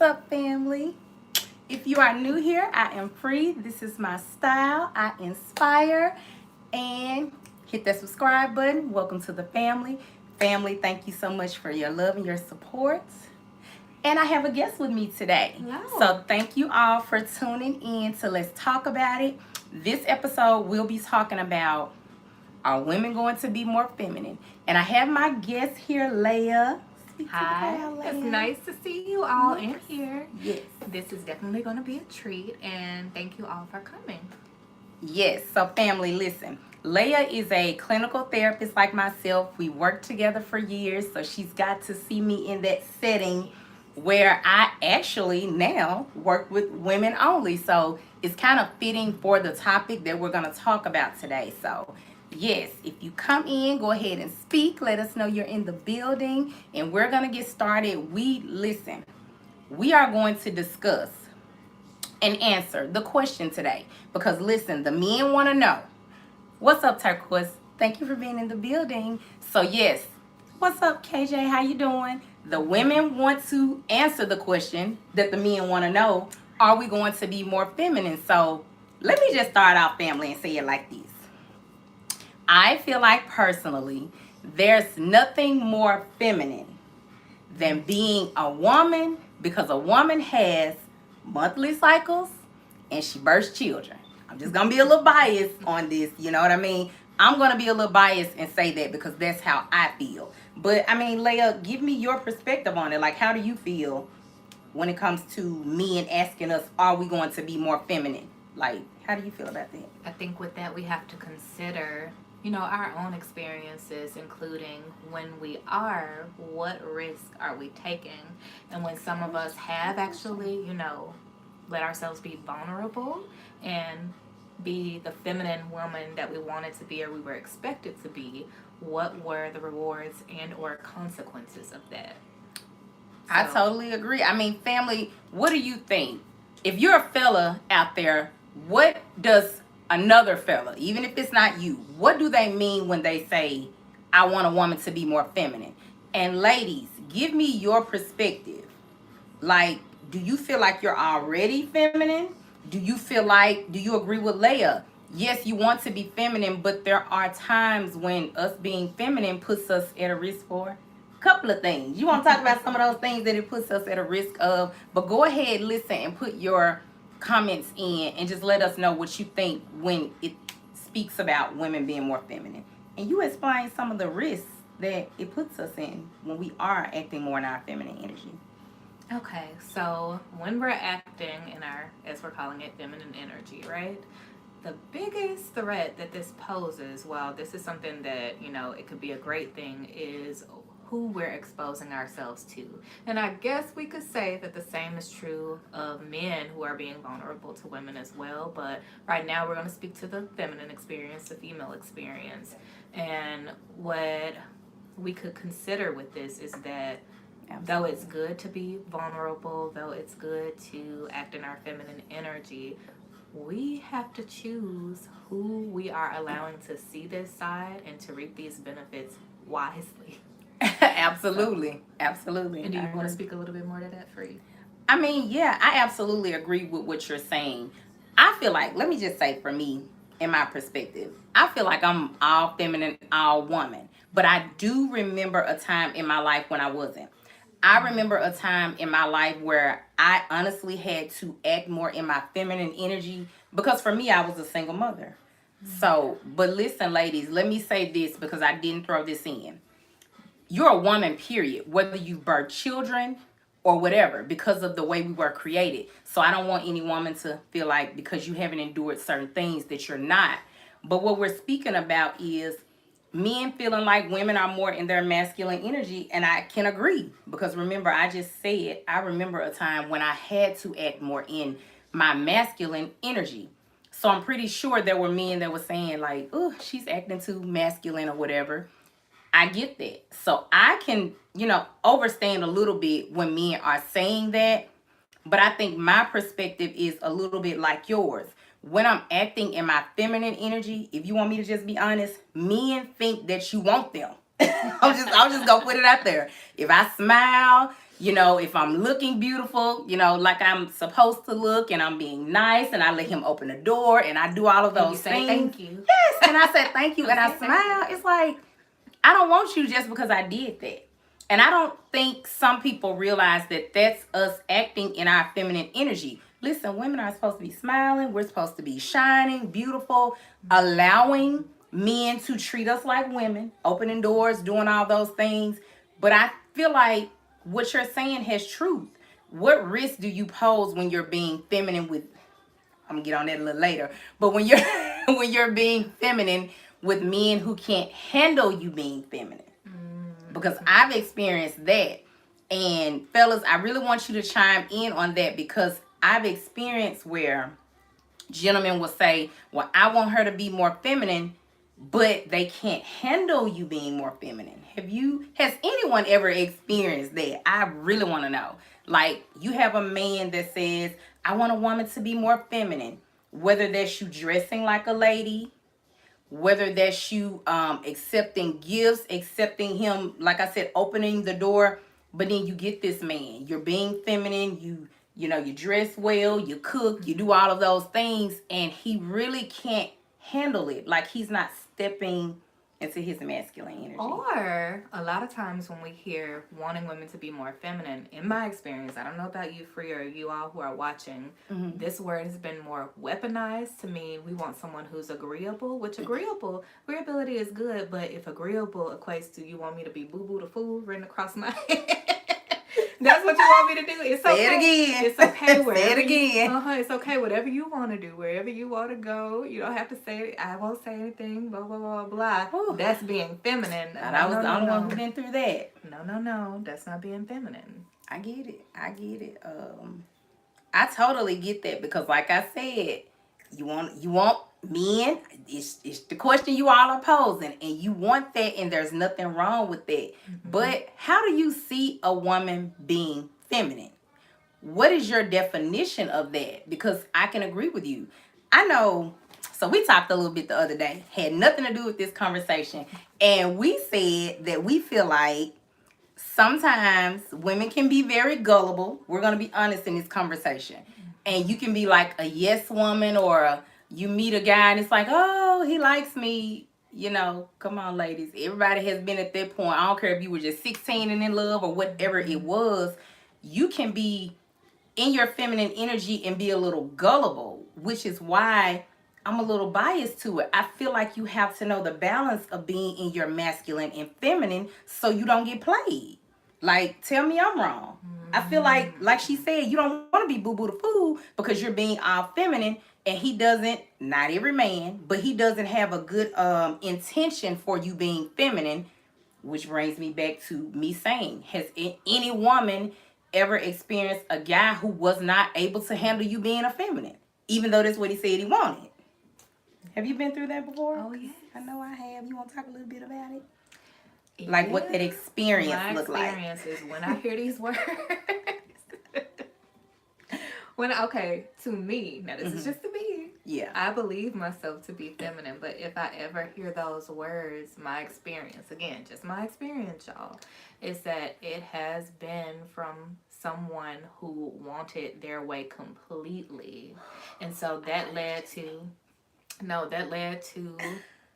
What's up, family? If you are new here, I am Free. This is my style. I inspire. And hit that subscribe button. Welcome to the family. Family, thank you so much for your love and your support. And I have a guest with me today. Hello. So thank you all for tuning in to Let's Talk About It. This episode, we'll be talking about, are women going to be more feminine? And I have my guest here, Leah. Hi, it's nice to see you all in here. Yes. This is definitely going to be a treat, and thank you all for coming. Yes, so family, listen. Leah is a clinical therapist like myself. We worked together for years, so she's got to see me in that setting where I actually now work with women only. So it's kind of fitting for the topic that we're going to talk about today. So, yes, if you come in, go ahead and speak. Let us know you're in the building, and we're going to get started. We are going to discuss and answer the question today. Because listen, the men want to know. What's up, Turquoise? Thank you for being in the building. So yes, what's up, KJ? How you doing? The women want to answer the question that the men want to know. Are we going to be more feminine? So let me just start out, family, and say it like this. I feel like personally, there's nothing more feminine than being a woman, because a woman has monthly cycles and she births children. I'm just gonna be a little biased on this, you know what I mean? I'm gonna be a little biased and say that because that's how I feel. But I mean, Leah, give me your perspective on it. Like, how do you feel when it comes to men asking us, are we going to be more feminine? Like, how do you feel about that? I think with that, we have to consider, our own experiences, including when we are, what risk are we taking? And when some of us have actually, let ourselves be vulnerable and be the feminine woman that we wanted to be or we were expected to be, what were the rewards and or consequences of that? I totally agree. I mean, family, what do you think? If you're a fella out there, what does another fella, even if it's not you, what do they mean when they say, I want a woman to be more feminine? And ladies, give me your perspective. Like, do you feel like you're already feminine? Do you agree with Leia? Yes, you want to be feminine, but there are times when us being feminine puts us at a risk for a couple of things. You want to talk about some of those things that it puts us at a risk of, but go ahead, listen, and put your comments in and just let us know what you think when it speaks about women being more feminine. And you explain some of the risks that it puts us in when we are acting more in our feminine energy. Okay, so when we're acting in our, as we're calling it, feminine energy, right? The biggest threat that this poses, well, this is something that, it could be a great thing, is who we're exposing ourselves to. And I guess we could say that the same is true of men who are being vulnerable to women as well. But right now we're going to speak to the feminine experience, the female experience. And what we could consider with this is that though it's good to be vulnerable, though it's good to act in our feminine energy, we have to choose who we are allowing to see this side and to reap these benefits wisely. Absolutely. Absolutely. And do you want to speak a little bit more to that, Free? I mean, yeah, I absolutely agree with what you're saying. I feel like, let me just say for me, in my perspective, I feel like I'm all feminine, all woman. But I do remember a time in my life when I wasn't. I remember a time in my life where I honestly had to act more in my feminine energy because for me, I was a single mother. So, but listen, ladies, let me say this because I didn't throw this in. You're a woman, period, whether you birth children or whatever, because of the way we were created. So I don't want any woman to feel like because you haven't endured certain things that you're not. But what we're speaking about is men feeling like women are more in their masculine energy. And I can agree because remember, I just said, I remember a time when I had to act more in my masculine energy. So I'm pretty sure there were men that were saying like, oh, she's acting too masculine or whatever. I get that. So I can, overstand a little bit when men are saying that. But I think my perspective is a little bit like yours. When I'm acting in my feminine energy, if you want me to just be honest, men think that you want them. I'm just gonna put it out there. If I smile, You know, if I'm looking beautiful, you know, like I'm supposed to look, and I'm being nice, and I let him open the door, and I do all of And you those say things. thank you. Yes, and I said thank you, and I Okay, thank smile. you. It's like, I don't want you just because I did that. And I don't think some people realize that that's us acting in our feminine energy. Listen, women are supposed to be smiling. We're supposed to be shining, beautiful, allowing men to treat us like women, opening doors, doing all those things. But I feel like what you're saying has truth. What risk do you pose when you're being feminine with, I'm gonna get on that a little later. But when you're when you're being feminine with men who can't handle you being feminine, because I've experienced that. And fellas, I really want you to chime in on that, because I've experienced where gentlemen will say, "Well, I want her to be more feminine," but they can't handle you being more feminine. Has anyone ever experienced that? I really want to know. Like, you have a man that says, "I want a woman to be more feminine," whether that's you dressing like a lady, whether that's you accepting gifts, accepting him, like I said, opening the door. But then you get this man, you're being feminine, you know, you dress well, you cook, you do all of those things, and he really can't handle it. Like, he's not stepping into his masculine energy. Or a lot of times when we hear wanting women to be more feminine, in my experience, I don't know about you, Free, or you all who are watching, this word has been more weaponized to mean we want someone who's agreeable, which agreeability is good, but if agreeable equates to you want me to be boo boo the fool written across my head. That's what you want me to do. It's okay. Say it again. It's okay. Say it again. It's okay. Whatever you want to do, wherever you want to go, you don't have to say. I won't say anything. Blah blah blah blah. Whew. That's being feminine. And I was the only one who been through that. No. That's not being feminine. I get it. I totally get that, because, like I said, you want men. It's the question you all are posing, and you want that, and there's nothing wrong with that. But how do you see a woman being feminine? What is your definition of that? Because I can agree with you. I know. So we talked a little bit the other day. Had nothing to do with this conversation, and we said that we feel like sometimes women can be very gullible. We're going to be honest in this conversation. And you can be like a yes woman, or you meet a guy and it's like, "Oh, he likes me." You know, come on, ladies. Everybody has been at that point. I don't care if you were just 16 and in love or whatever it was. You can be in your feminine energy and be a little gullible, which is why I'm a little biased to it. I feel like you have to know the balance of being in your masculine and feminine so you don't get played. Like, tell me I'm wrong. I feel like she said, you don't want to be boo boo the fool because you're being all feminine, and he doesn't, not every man, but he doesn't have a good intention for you being feminine, which brings me back to me saying, has any woman ever experienced a guy who was not able to handle you being a feminine, even though that's what he said he wanted? Have you been through that before? Oh, yes. I know I have. You want to talk a little bit about it? Like, what that experience looked like. My experience is when I hear these words. To me, now this is just to me. Yeah. I believe myself to be feminine, but if I ever hear those words, my experience, again, just my experience, y'all, is that it has been from someone who wanted their way completely. And so that led to,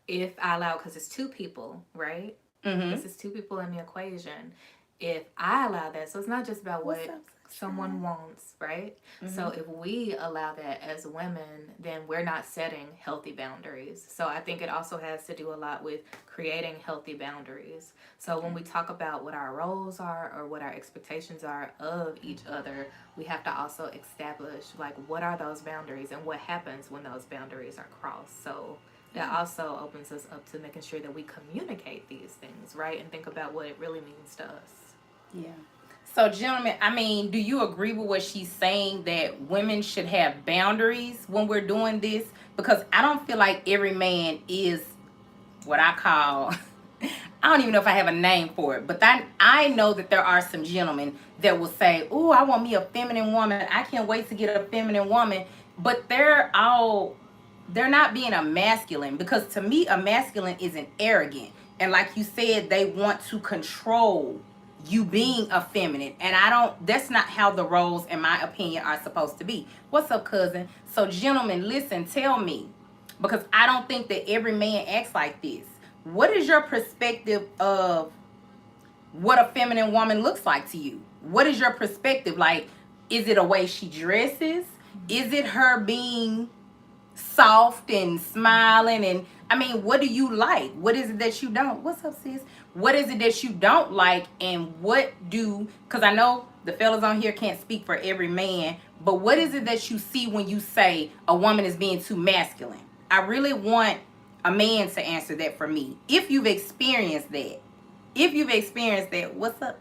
if I allow, because it's two people, right? This is two people in the equation. If I allow that, so it's not just about what someone wants, right? So if we allow that as women, then we're not setting healthy boundaries. So I think it also has to do a lot with creating healthy boundaries. So when we talk about what our roles are or what our expectations are of each other, we have to also establish, like, what are those boundaries and what happens when those boundaries are crossed. So that also opens us up to making sure that we communicate these things, right? And think about what it really means to us. Yeah. So, gentlemen, I mean, do you agree with what she's saying, that women should have boundaries when we're doing this? Because I don't feel like every man is what I call, I don't even know if I have a name for it, but I know that there are some gentlemen that will say, "Oh, I want me a feminine woman. I can't wait to get a feminine woman." But they're not being a masculine, because to me, a masculine isn't arrogant. And like you said, they want to control you being effeminate. And that's not how the roles, in my opinion, are supposed to be. What's up, cousin? So, gentlemen, listen, tell me, because I don't think that every man acts like this. What is your perspective of what a feminine woman looks like to you? What is your perspective? Like, is it a way she dresses? Is it her being soft and smiling? And I mean, what do you like? What is it that you don't? What's up, sis? What is it that you don't like? And because I know the fellas on here can't speak for every man, but what is it that you see when you say a woman is being too masculine? I really want a man to answer that for me. If you've experienced that. If you've experienced that, what's up?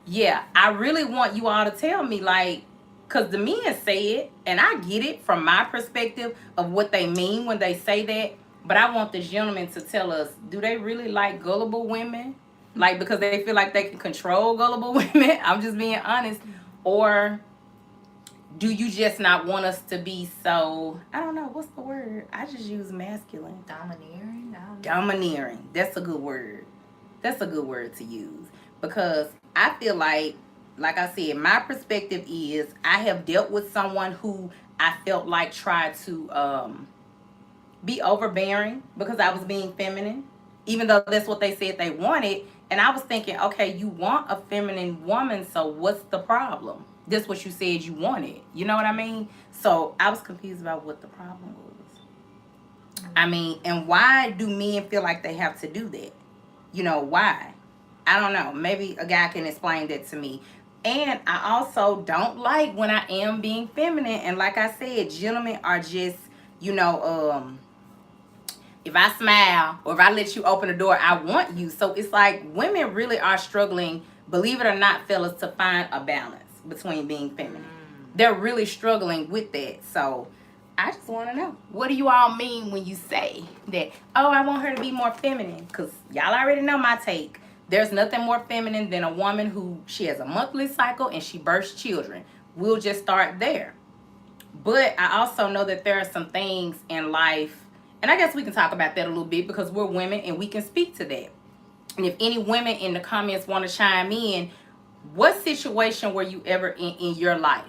Yeah, I really want you all to tell me, like, because the men say it, and I get it from my perspective of what they mean when they say that. But I want the gentlemen to tell us, do they really like gullible women? Like, because they feel like they can control gullible women? I'm just being honest. Or do you just not want us to be so, I don't know, what's the word? I just use masculine. Domineering? Domineering. That's a good word. That's a good word to use. Because I feel like I said, my perspective is I have dealt with someone who I felt like tried to be overbearing because I was being feminine, even though that's what they said they wanted. And I was thinking, okay, you want a feminine woman, so what's the problem? That's what you said you wanted. You know what I mean? So I was confused about what the problem was. I mean, and why do men feel like they have to do that? You know, why? I don't know. Maybe a guy can explain that to me. And I also don't like when I am being feminine. And like I said, gentlemen are just, if I smile or if I let you open the door, I want you. So it's like women really are struggling, believe it or not, fellas, to find a balance between being feminine. They're really struggling with that. So I just want to know, what do you all mean when you say that, oh, I want her to be more feminine? Because y'all already know my take. There's nothing more feminine than a woman who she has a monthly cycle and she births children. We'll just start there. But I also know that there are some things in life, and I guess we can talk about that a little bit because we're women and we can speak to that. And if any women in the comments want to chime in, what situation were you ever in your life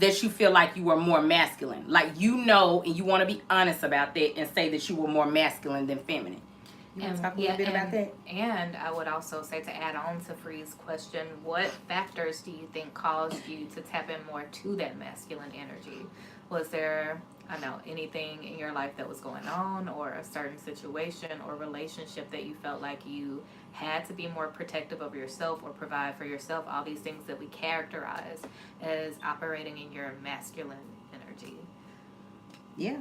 that you feel like you were more masculine? Like, and you want to be honest about that and say that you were more masculine than feminine. You want to talk a little bit about that? And I would also say, to add on to Free's question, what factors do you think caused you to tap in more to that masculine energy? Was there, anything in your life that was going on, or a certain situation or relationship that you felt like you had to be more protective of yourself or provide for yourself? All these things that we characterize as operating in your masculine energy. Yeah,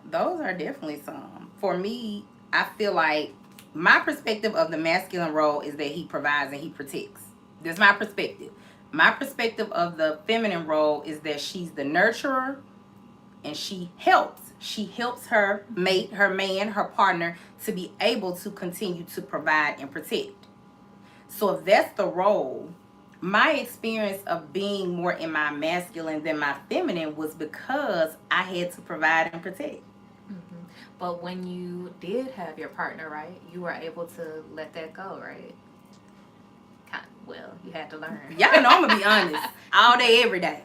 those are definitely some. For me, I feel like my perspective of the masculine role is that he provides and he protects. That's my perspective. My perspective of the feminine role is that she's the nurturer and she helps. She helps her mate, her man, her partner to be able to continue to provide and protect. So if that's the role, my experience of being more in my masculine than my feminine was because I had to provide and protect. But when you did have your partner, right, you were able to let that go, right? Well, you had to learn. Y'all know I'm going to be honest. All day, every day.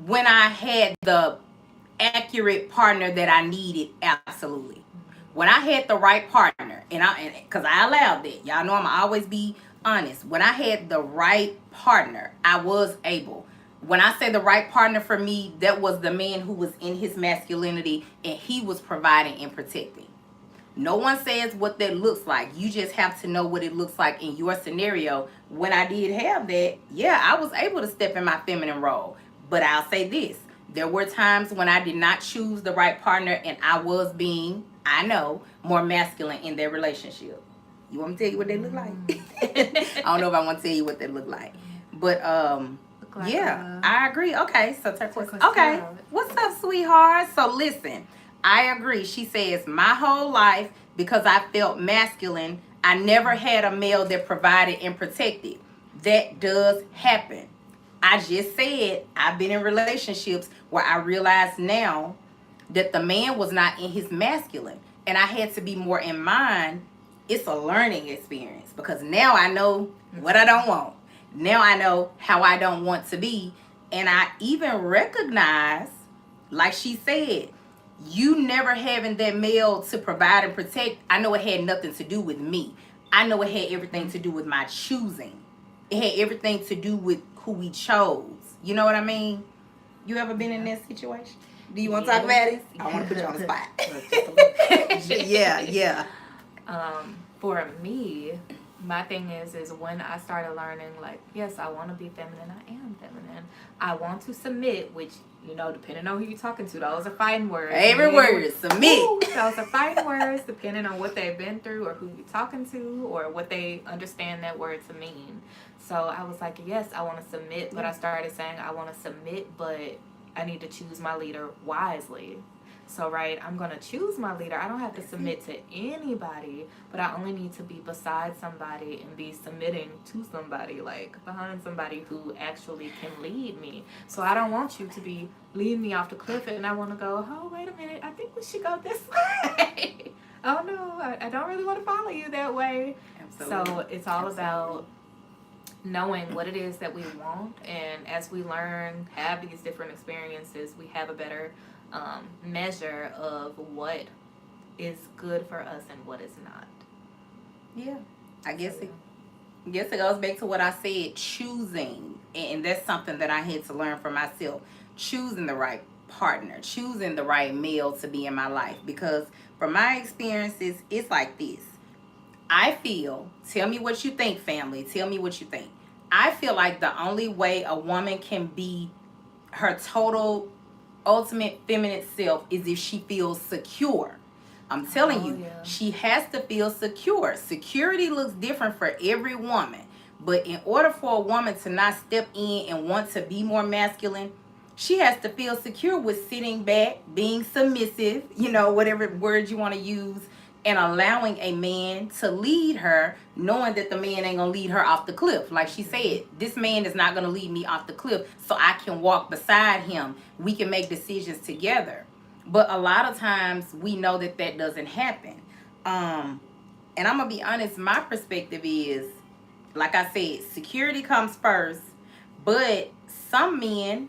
When I had the accurate partner that I needed, absolutely. When I had the right partner, because I allowed that. Y'all know I'm going to always be honest. When I had the right partner, I was able. When I say the right partner for me, that was the man who was in his masculinity and he was providing and protecting. No one says what that looks like. You just have to know what it looks like in your scenario. When I did have that, yeah, I was able to step in my feminine role. But I'll say this. There were times when I did not choose the right partner and I was being, I know, more masculine in their relationship. You want me to tell you what they look like? I don't know if I want to tell you what they look like. But, I agree. Okay, so turquoise. Okay, what's up, sweetheart? So listen, I agree. She says, my whole life, because I felt masculine, I never had a male that provided and protected. That does happen. I just said I've been in relationships where I realize now that the man was not in his masculine, and I had to be more in mine. It's a learning experience because now I know what I don't want. Now I know how I don't want to be. And I even recognize, like she said, you never having that male to provide and protect. I know it had nothing to do with me. I know it had everything to do with my choosing. It had everything to do with who we chose. You know what I mean? You ever been in that situation? Do you want to talk about it? I want to put you on the spot. Yeah. For me, my thing is when I started learning, like, yes, I want to be feminine. I am feminine. I want to submit, which, you know, depending on who you're talking to, those are fighting words. Favorite word, submit. Ooh, those are fighting words, depending on what they've been through or who you're talking to or what they understand that word to mean. So I was like, yes, I want to submit, but I started saying I want to submit, but I need to choose my leader wisely. So, right, I'm going to choose my leader. I don't have to submit to anybody, but I only need to be beside somebody and be submitting to somebody, like behind somebody who actually can lead me. So I don't want you to be leading me off the cliff and I want to go, oh, wait a minute, I think we should go this way. Oh, no, I don't really want to follow you that way. Absolutely. So it's all about knowing what it is that we want, and as we learn, have these different experiences, we have a better measure of what is good for us and what is not. Yeah, I guess it goes back to what I said, choosing, and that's something that I had to learn for myself. Choosing the right partner, choosing the right male to be in my life, because from my experiences, it's like this. I feel, tell me what you think, family, tell me what you think. I feel like the only way a woman can be her total ultimate feminine self is if she feels secure. I'm telling you, she has to feel secure. Security looks different for every woman. But in order for a woman to not step in and want to be more masculine, she has to feel secure with sitting back, being submissive, you know, whatever word you want to use, and allowing a man to lead her, knowing that the man ain't gonna lead her off the cliff. Like she said, this man is not gonna lead me off the cliff, so I can walk beside him. We can make decisions together. But a lot of times we know that that doesn't happen. And I'm gonna be honest, my perspective is, like I said, security comes first. But some men,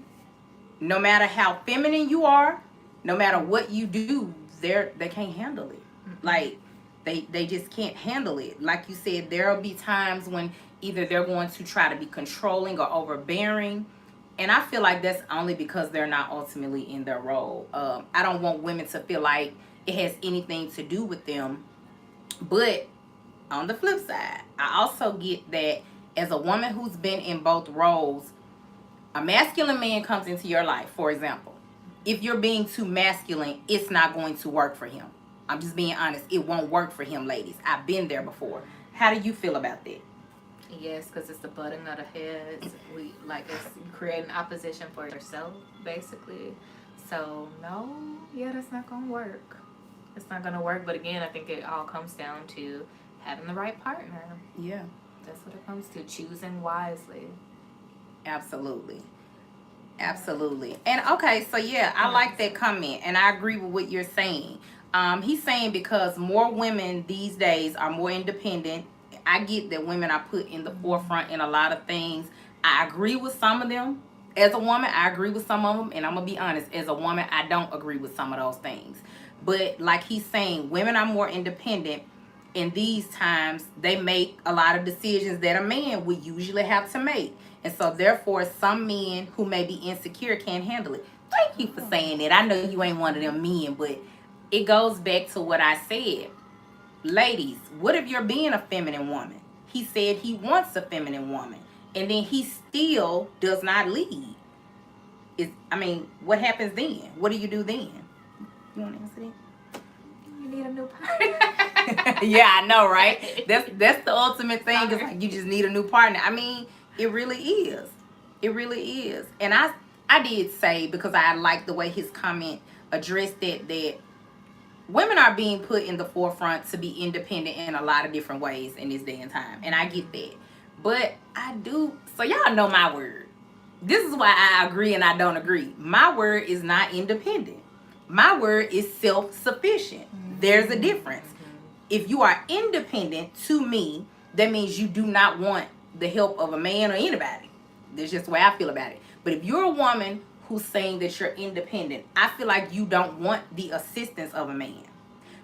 no matter how feminine you are, no matter what you do, they can't handle it. Like they just can't handle it. Like you said, there'll be times when either they're going to try to be controlling or overbearing, and I feel like that's only because they're not ultimately in their role. I don't want women to feel like it has anything to do with them. But on the flip side, I also get that as a woman who's been in both roles, a masculine man comes into your life, for example. If you're being too masculine, it's not going to work for him. I'm just being honest. It won't work for him, ladies. I've been there before. How do you feel about that? Yes, because it's the butting of the heads. It's creating opposition for yourself, basically. So, no, that's not going to work. It's not going to work. But again, I think it all comes down to having the right partner. Yeah. That's what it comes to, choosing wisely. Absolutely. And okay, so I like that comment, and I agree with what you're saying. He's saying because more women these days are more independent. I get that women are put in the forefront in a lot of things. I agree with some of them. As a woman, I agree with some of them, and I'm gonna be honest, as a woman, I don't agree with some of those things. But like he's saying, women are more independent. In these times, they make a lot of decisions that a man would usually have to make. And so therefore, some men who may be insecure can't handle it. Thank you for saying that. I know you ain't one of them men, but it goes back to what I said. Ladies, what if you're being a feminine woman? He said he wants a feminine woman, and then he still does not lead. What happens then? What do you do then? You want to answer that? You need a new partner. Yeah, I know, right? That's the ultimate thing. It's like you just need a new partner. It really is. It really is. And I did say, because I like the way his comment addressed that women are being put in the forefront to be independent in a lot of different ways in this day and time. And I get that. But I do. So y'all know my word. This is why I agree and I don't agree. My word is not independent. My word is self-sufficient. There's a difference. If you are independent, to me, that means you do not want the help of a man or anybody. That's just the way I feel about it. But if you're a woman who's saying that you're independent, I feel like you don't want the assistance of a man.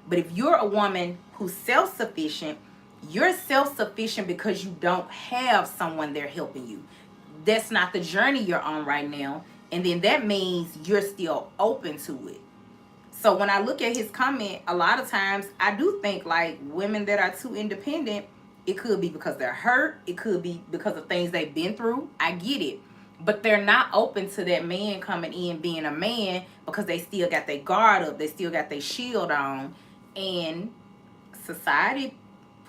But if you're a woman who's self-sufficient, you're self-sufficient because you don't have someone there helping you. That's not the journey you're on right now. And then that means you're still open to it. So when I look at his comment, a lot of times I do think like women that are too independent, it could be because they're hurt. It could be because of things they've been through. I get it. But they're not open to that man coming in being a man because they still got their guard up. They still got their shield on. And society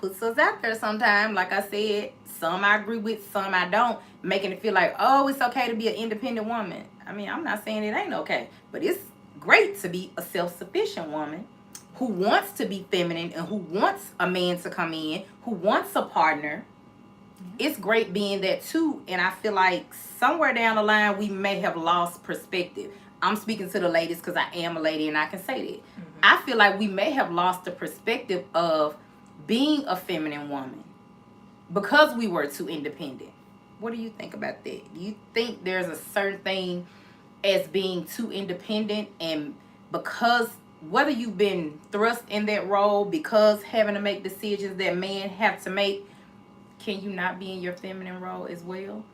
puts us out there sometimes. Like I said, some I agree with, some I don't. Making it feel like, oh, it's okay to be an independent woman. I mean, I'm not saying it ain't okay. But it's great to be a self-sufficient woman who wants to be feminine and who wants a man to come in, who wants a partner. It's great being that too. And I feel like somewhere down the line we may have lost perspective. I'm speaking to the ladies because I am a lady and I can say that. I feel like we may have lost the perspective of being a feminine woman because we were too independent. What do you think about that? Do you think there's a certain thing as being too independent, and because whether you've been thrust in that role because having to make decisions that men have to make, can you not be in your feminine role as well?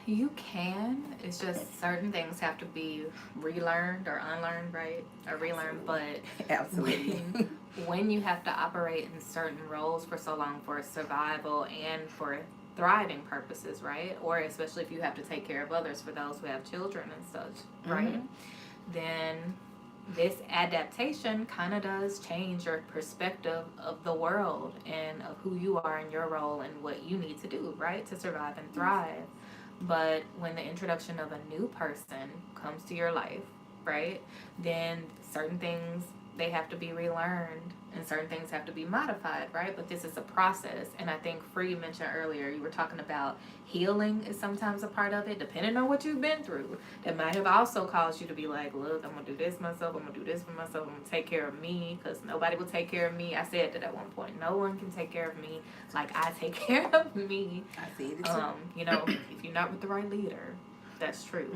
You can. It's just certain things have to be relearned or unlearned, right? Or relearned. But Absolutely. when you have to operate in certain roles for so long for survival and for thriving purposes, right? Or especially if you have to take care of others, for those who have children and such, right? Then this adaptation kind of does change your perspective of the world and of who you are in your role and what you need to do, right, to survive and thrive. But when the introduction of a new person comes to your life, right, then certain things, they have to be relearned and certain things have to be modified, right? But this is a process. And I think Free mentioned earlier, you were talking about healing is sometimes a part of it, depending on what you've been through. That might have also caused you to be like, look, I'm going to do this myself. I'm going to do this for myself. I'm going to take care of me because nobody will take care of me. I said that at one point. No one can take care of me like I take care of me. I see it too. You know, if you're not with the right leader, that's true.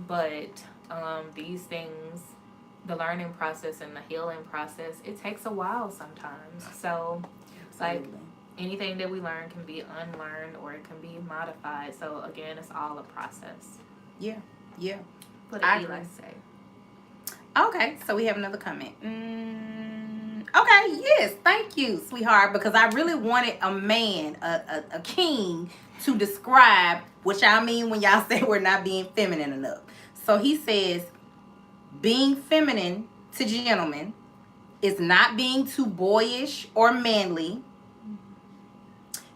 But these things, the learning process and the healing process, it takes a while sometimes. So, like, anything that we learn can be unlearned or it can be modified. So, again, it's all a process. Yeah. What did Eli say? Okay, so we have another comment. Okay, yes, thank you, sweetheart, because I really wanted a man, a king, to describe what y'all mean when y'all say we're not being feminine enough. So he says, being feminine to gentlemen is not being too boyish or manly,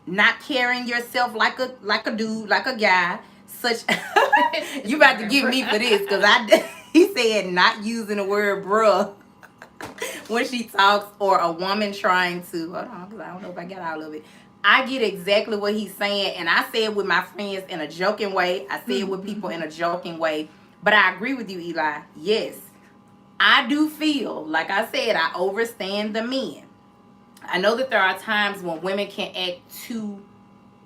not carrying yourself like a dude, like a guy. Such you about to give me for this because he said not using the word bruh when she talks, or a woman trying to, hold on, because I don't know if I got all of it. I get exactly what he's saying, and I say it with my friends in a joking way. I say it with people in a joking way. But I agree with you, Eli. Yes, I do feel, like I said, I overstand the men. I know that there are times when women can act too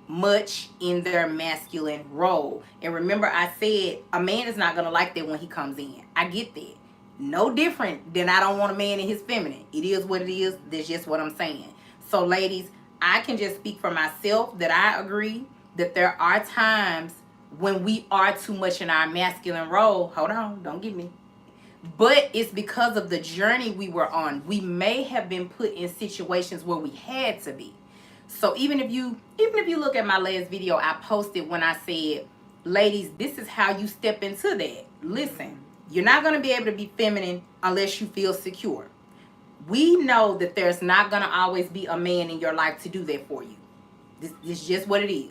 much in their masculine role. And remember, I said a man is not going to like that when he comes in. I get that. No different than I don't want a man in his feminine. It is what it is. That's just what I'm saying. So, ladies, I can just speak for myself that I agree that there are times when we are too much in our masculine role. Hold on, don't get me. But it's because of the journey we were on. We may have been put in situations where we had to be. So even if you look at my last video I posted when I said, ladies, this is how you step into that. Listen, you're not going to be able to be feminine unless you feel secure. We know that there's not going to always be a man in your life to do that for you. This is just what it is.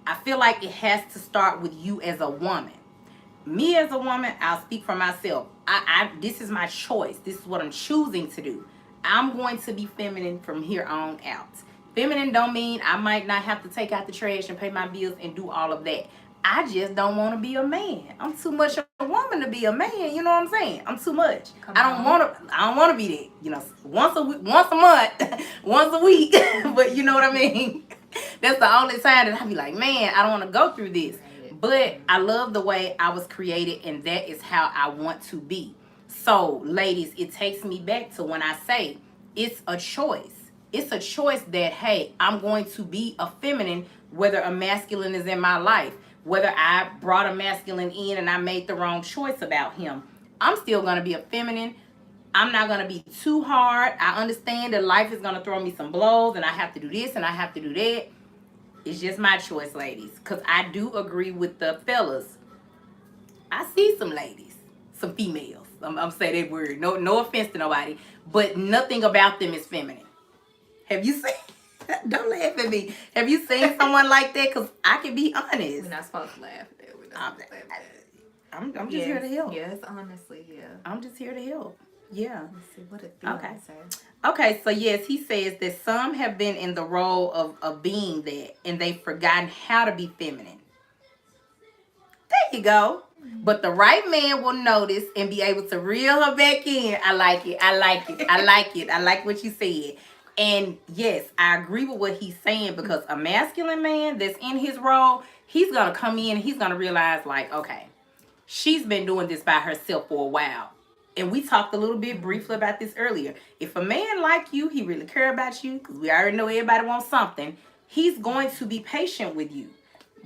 I feel like it has to start with you as a woman. Me as a woman, I'll speak for myself. This is my choice. This is what I'm choosing to do. I'm going to be feminine from here on out. Feminine don't mean I might not have to take out the trash and pay my bills and do all of that. I just don't want to be a man. I'm too much of a woman to be a man. You know what I'm saying? I'm too much. I don't want to be that. You know, once a month, once a week. But you know what I mean? That's the only time that I be like, man, I don't want to go through this. Right. But I love the way I was created, and that is how I want to be. So, ladies, it takes me back to when I say it's a choice. It's a choice that, hey, I'm going to be a feminine, whether a masculine is in my life, whether I brought a masculine in and I made the wrong choice about him. I'm still going to be a feminine. I'm not going to be too hard. I understand that life is going to throw me some blows and I have to do this and I have to do that. It's just my choice, ladies. Because I do agree with the fellas. I see some ladies, some females. I'm saying that word. No offense to nobody. But nothing about them is feminine. Have you seen? Don't laugh at me. Have you seen someone like that? Because I can be honest. We're not supposed to laugh at that. We're not supposed to laugh at that. I'm just here to help. Yes, honestly, yeah. I'm just here to help. Yeah. Let's see what it feels Okay. say. Okay, so yes, he says that some have been in the role of being that and they've forgotten how to be feminine. There you go. But the right man will notice and be able to reel her back in. I like it. I like it. I like it. I like what you said. And yes, I agree with what he's saying because a masculine man that's in his role, he's going to come in and he's going to realize like, okay, she's been doing this by herself for a while. And we talked a little bit briefly about this earlier. If a man like you, he really care about you, because we already know everybody wants something, he's going to be patient with you.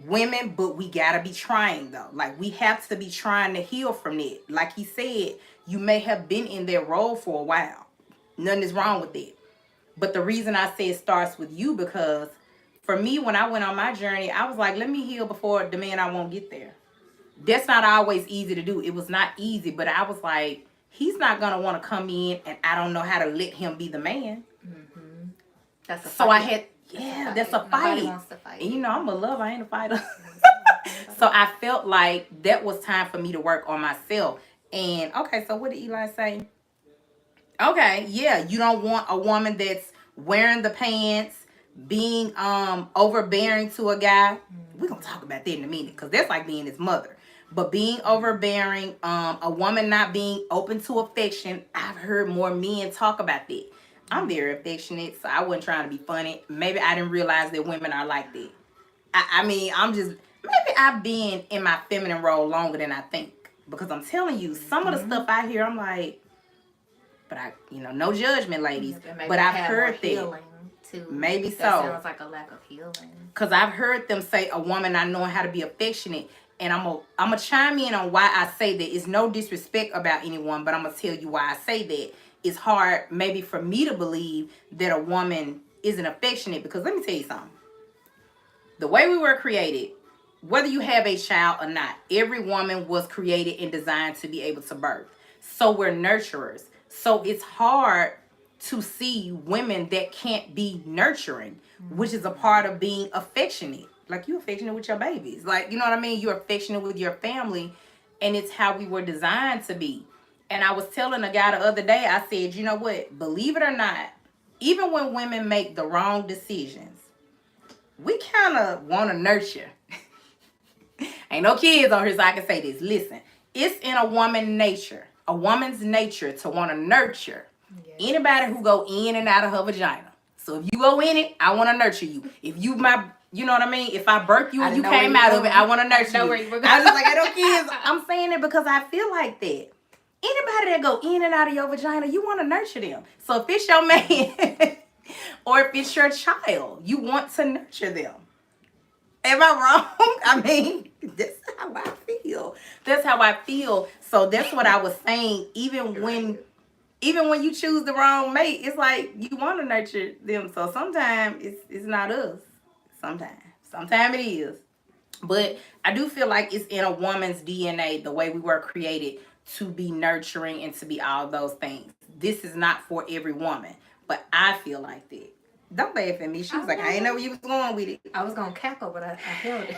Women, but we gotta be trying though. Like we have to be trying to heal from it. Like he said, you may have been in their role for a while. Nothing is wrong with it. But the reason I say it starts with you because for me, when I went on my journey, I was like, let me heal before the man I won't get there. That's not always easy to do. It was not easy, but I was like, he's not gonna want to come in and I don't know how to let him be the man. Mm-hmm. That's a So fight. I had, that's a fight. Nobody wants to fight. And you know, I'm a lover, I ain't a fighter. So I felt like that was time for me to work on myself. And okay, so what did Eli say? Okay, yeah, you don't want a woman that's wearing the pants, being overbearing to a guy. We're gonna talk about that in a minute, because that's like being his mother. But being overbearing, a woman not being open to affection, I've heard more men talk about that. I'm very affectionate, so I wasn't trying to be funny. Maybe I didn't realize that women are like that. I mean, maybe I've been in my feminine role longer than I think. Because I'm telling you, some of the stuff I hear, I'm like, but no judgment, ladies. But I've heard that. Too. Maybe that so. Sounds like a lack of healing. Because I've heard them say a woman not knowing how to be affectionate. And I'm gonna chime in on why I say that. It's no disrespect about anyone, but I'm gonna tell you why I say that. It's hard maybe for me to believe that a woman isn't affectionate, because let me tell you something. The way we were created, whether you have a child or not, every woman was created and designed to be able to birth. So we're nurturers. So it's hard to see women that can't be nurturing, which is a part of being affectionate. Like, you're affectionate with your babies. Like, you know what I mean? You're affectionate with your family, and it's how we were designed to be. And I was telling a guy the other day, I said, you know what? Believe it or not, even when women make the wrong decisions, we kind of want to nurture. Ain't no kids on here, so I can say this. Listen, it's in a woman's nature to want to nurture anybody who go in and out of her vagina. So if you go in it, I want to nurture you. If you know what I mean? If I birth you and you came out of it, I want to nurture you. I was just like, I don't kids. I'm saying it because I feel like that. Anybody that go in and out of your vagina, you want to nurture them. So if it's your man or if it's your child, you want to nurture them. Am I wrong? I mean, that's how I feel. That's how I feel. So that's what I was saying. Even when you choose the wrong mate, it's like you want to nurture them. So sometimes it's not us. Sometimes it is. But I do feel like it's in a woman's DNA, the way we were created to be nurturing and to be all those things. This is not for every woman, but I feel like that. Don't laugh at me. She was like, I ain't know where you was going with it. I was going to cackle, but I held it.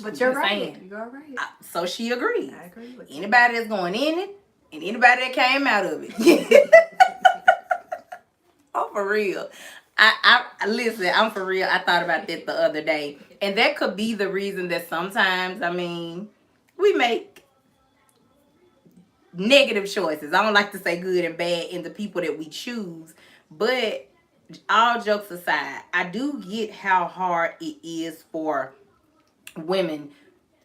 But you're right. You're right. So she agrees. I agree with you. Anybody that's going in it and anybody that came out of it. Oh, for real. I listen, I'm for real. I thought about that the other day. And that could be the reason that sometimes, I mean, we make negative choices. I don't like to say good and bad in the people that we choose, but all jokes aside, I do get how hard it is for women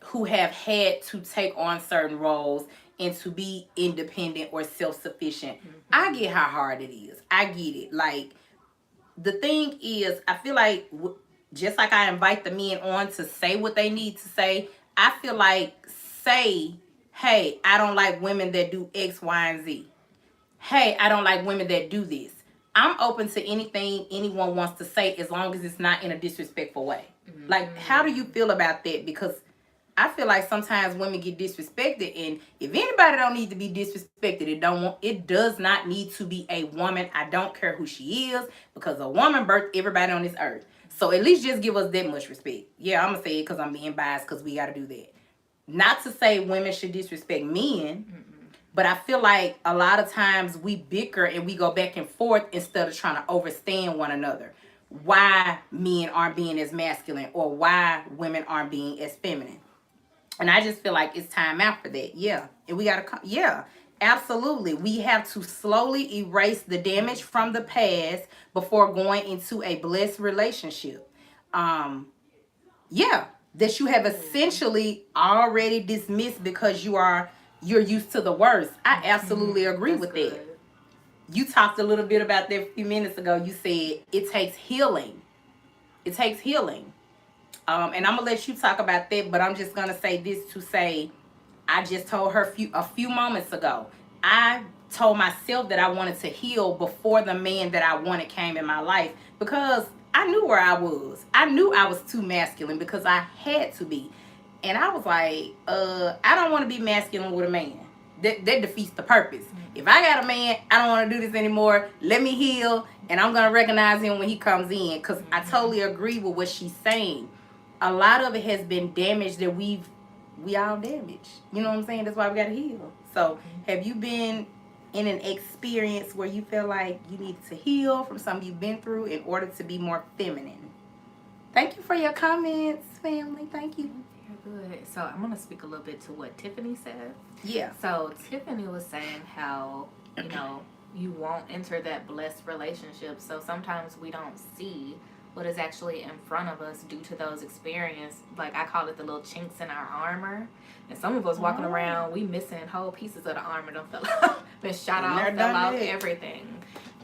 who have had to take on certain roles and to be independent or self-sufficient. I get how hard it is. I get it. Like, the thing is, I feel like just like I invite the men on to say what they need to say, I feel like say, hey, I don't like women that do X, Y, and Z. Hey, I don't like women that do this. I'm open to anything anyone wants to say as long as it's not in a disrespectful way. Like, how do you feel about that? Because I feel like sometimes women get disrespected, and if anybody don't need to be disrespected, it does not need to be a woman. I don't care who she is, because a woman birthed everybody on this earth. So at least just give us that much respect. Yeah, I'm gonna say it because I'm being biased, because we got to do that. Not to say women should disrespect men, but I feel like a lot of times we bicker and we go back and forth instead of trying to overstand one another. Why men aren't being as masculine, or why women aren't being as feminine. And I just feel like it's time out for that. Yeah. And we got to come. Yeah, absolutely. We have to slowly erase the damage from the past before going into a blessed relationship. Um, yeah, that you have essentially already dismissed because you're used to the worst. I absolutely agree That's with good. that. You talked a little bit about that a few minutes ago. You said it takes healing. It takes healing. And I'm gonna let you talk about that, but I'm just gonna say this to say, I just told her a few moments ago. I told myself that I wanted to heal before the man that I wanted came in my life, because I knew where I was. I knew I was too masculine because I had to be. And I was like, I don't want to be masculine with a man. That defeats the purpose. If I got a man, I don't want to do this anymore. Let me heal, and I'm gonna recognize him when he comes in. Because I totally agree with what she's saying. A lot of it has been damage that we all damaged. You know what I'm saying? That's why we gotta heal. So have you been in an experience where you feel like you need to heal from something you've been through in order to be more feminine? Thank you for your comments, family. Thank you. You're good. So I'm gonna speak a little bit to what Tiffany said. Yeah. So Tiffany was saying how, you won't enter that blessed relationship. So sometimes we don't see what is actually in front of us due to those experiences. Like, I call it the little chinks in our armor. And some of us walking around, we missing whole pieces of the armor done fell off, been shot off, fell off, everything.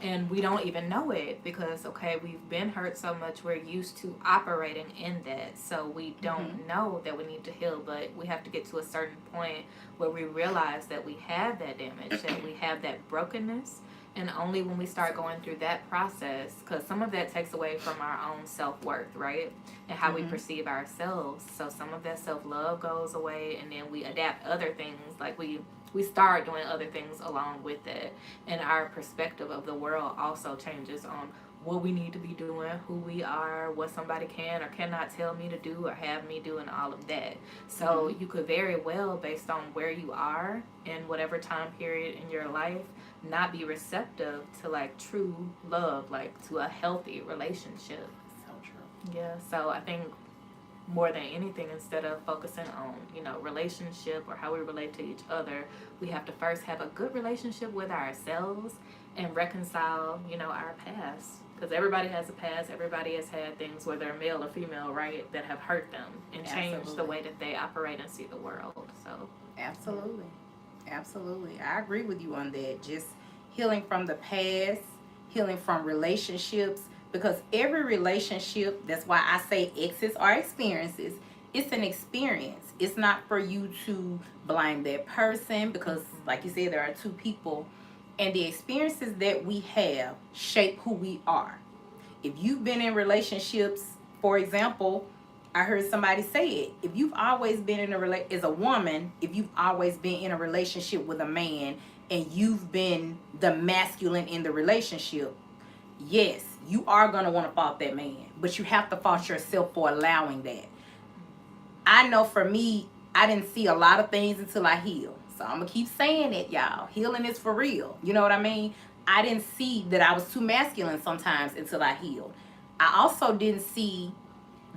And we don't even know it because, okay, we've been hurt so much, we're used to operating in that. So we don't know that we need to heal, but we have to get to a certain point where we realize that we have that damage, that we have that brokenness. And only when we start going through that process, because some of that takes away from our own self-worth, right? And how we perceive ourselves. So some of that self-love goes away, and then we adapt other things. Like we start doing other things along with it. And our perspective of the world also changes on what we need to be doing, who we are, what somebody can or cannot tell me to do or have me do, and all of that. So you could very well, based on where you are in whatever time period in your life, not be receptive to like true love, like to a healthy relationship. So true. Yeah, so I think more than anything, instead of focusing on, relationship or how we relate to each other, we have to first have a good relationship with ourselves and reconcile, our past. Because everybody has a past, everybody has had things, whether they're male or female, right, that have hurt them and changed the way that they operate and see the world. So Absolutely. Absolutely. I agree with you on that. Just healing from the past, healing from relationships, because every relationship, that's why I say exes are experiences. It's an experience. It's not for you to blame that person, because like you said, there are two people, and the experiences that we have shape who we are. If you've been in relationships, for example, I heard somebody say it. If you've always been in as a woman, if you've always been in a relationship with a man and you've been the masculine in the relationship, yes, you are going to want to fault that man, but you have to fault yourself for allowing that. I know for me, I didn't see a lot of things until I healed. So I'm going to keep saying it, y'all. Healing is for real. You know what I mean? I didn't see that I was too masculine sometimes until I healed. I also didn't see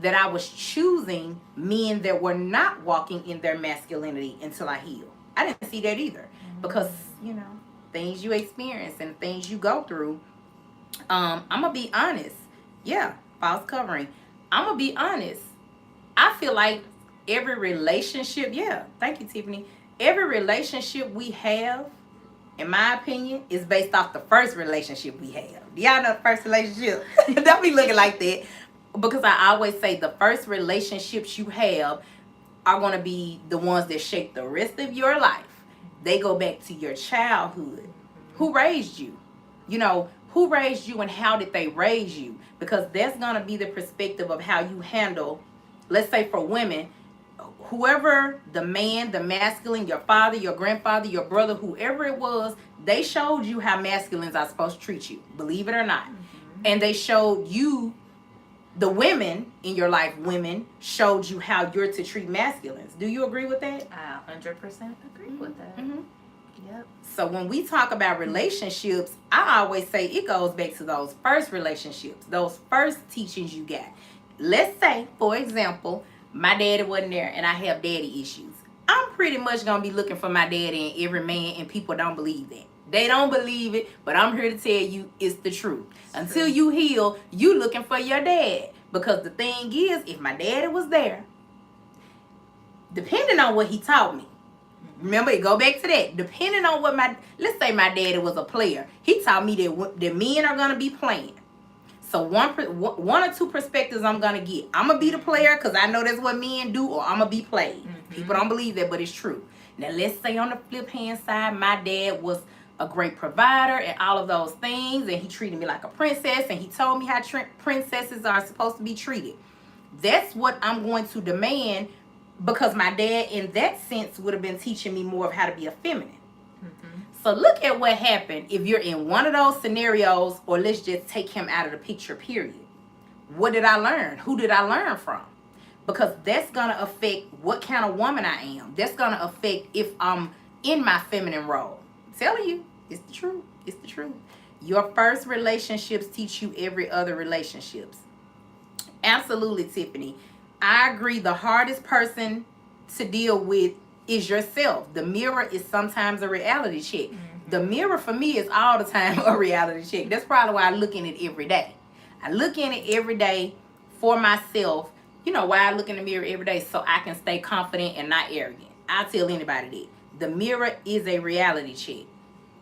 that I was choosing men that were not walking in their masculinity until I healed. I didn't see that either, because, things you experience and things you go through, I'm gonna be honest. Yeah, false covering. I'm gonna be honest. I feel like every relationship, yeah, thank you, Tiffany. Every relationship we have, in my opinion, is based off the first relationship we have. Y'all know the first relationship? Don't be looking like that. Because I always say the first relationships you have are going to be the ones that shape the rest of your life. They go back to your childhood. Who raised you? You know, who raised you and how did they raise you? Because that's going to be the perspective of how you handle, let's say for women, whoever the man, the masculine, your father, your grandfather, your brother, whoever it was, they showed you how masculines are supposed to treat you, believe it or not. And they showed you, the women in your life, women showed you how you're to treat masculines. Do you agree with that? I 100% agree with that. Yep. So when we talk about relationships, I always say it goes back to those first relationships, those first teachings you got. Let's say, for example, my daddy wasn't there and I have daddy issues. I'm pretty much going to be looking for my daddy in every man, and people don't believe that. They don't believe it, but I'm here to tell you it's the truth. Until you heal, you looking for your dad. Because the thing is, if my daddy was there, depending on what he taught me, remember, go back to that. Depending on what let's say my daddy was a player. He taught me that men are going to be playing. So one or two perspectives I'm going to get. I'm going to be the player because I know that's what men do, or I'm going to be played. People don't believe that, but it's true. Now, let's say on the flip hand side, my dad was a great provider and all of those things, and he treated me like a princess, and he told me how princesses are supposed to be treated. That's what I'm going to demand, because my dad in that sense would have been teaching me more of how to be a feminine. So look at what happened if you're in one of those scenarios, or let's just take him out of the picture, period. What did I learn? Who did I learn from? Because that's going to affect what kind of woman I am. That's going to affect if I'm in my feminine role. I'm telling you, it's the truth. It's the truth. Your first relationships teach you every other relationships. Absolutely, Tiffany. I agree. The hardest person to deal with is yourself. The mirror is sometimes a reality check. The mirror for me is all the time a reality check. That's probably why I look in it every day. I look in it every day for myself. You know why I look in the mirror every day? So I can stay confident and not arrogant. I tell anybody that. The mirror is a reality check.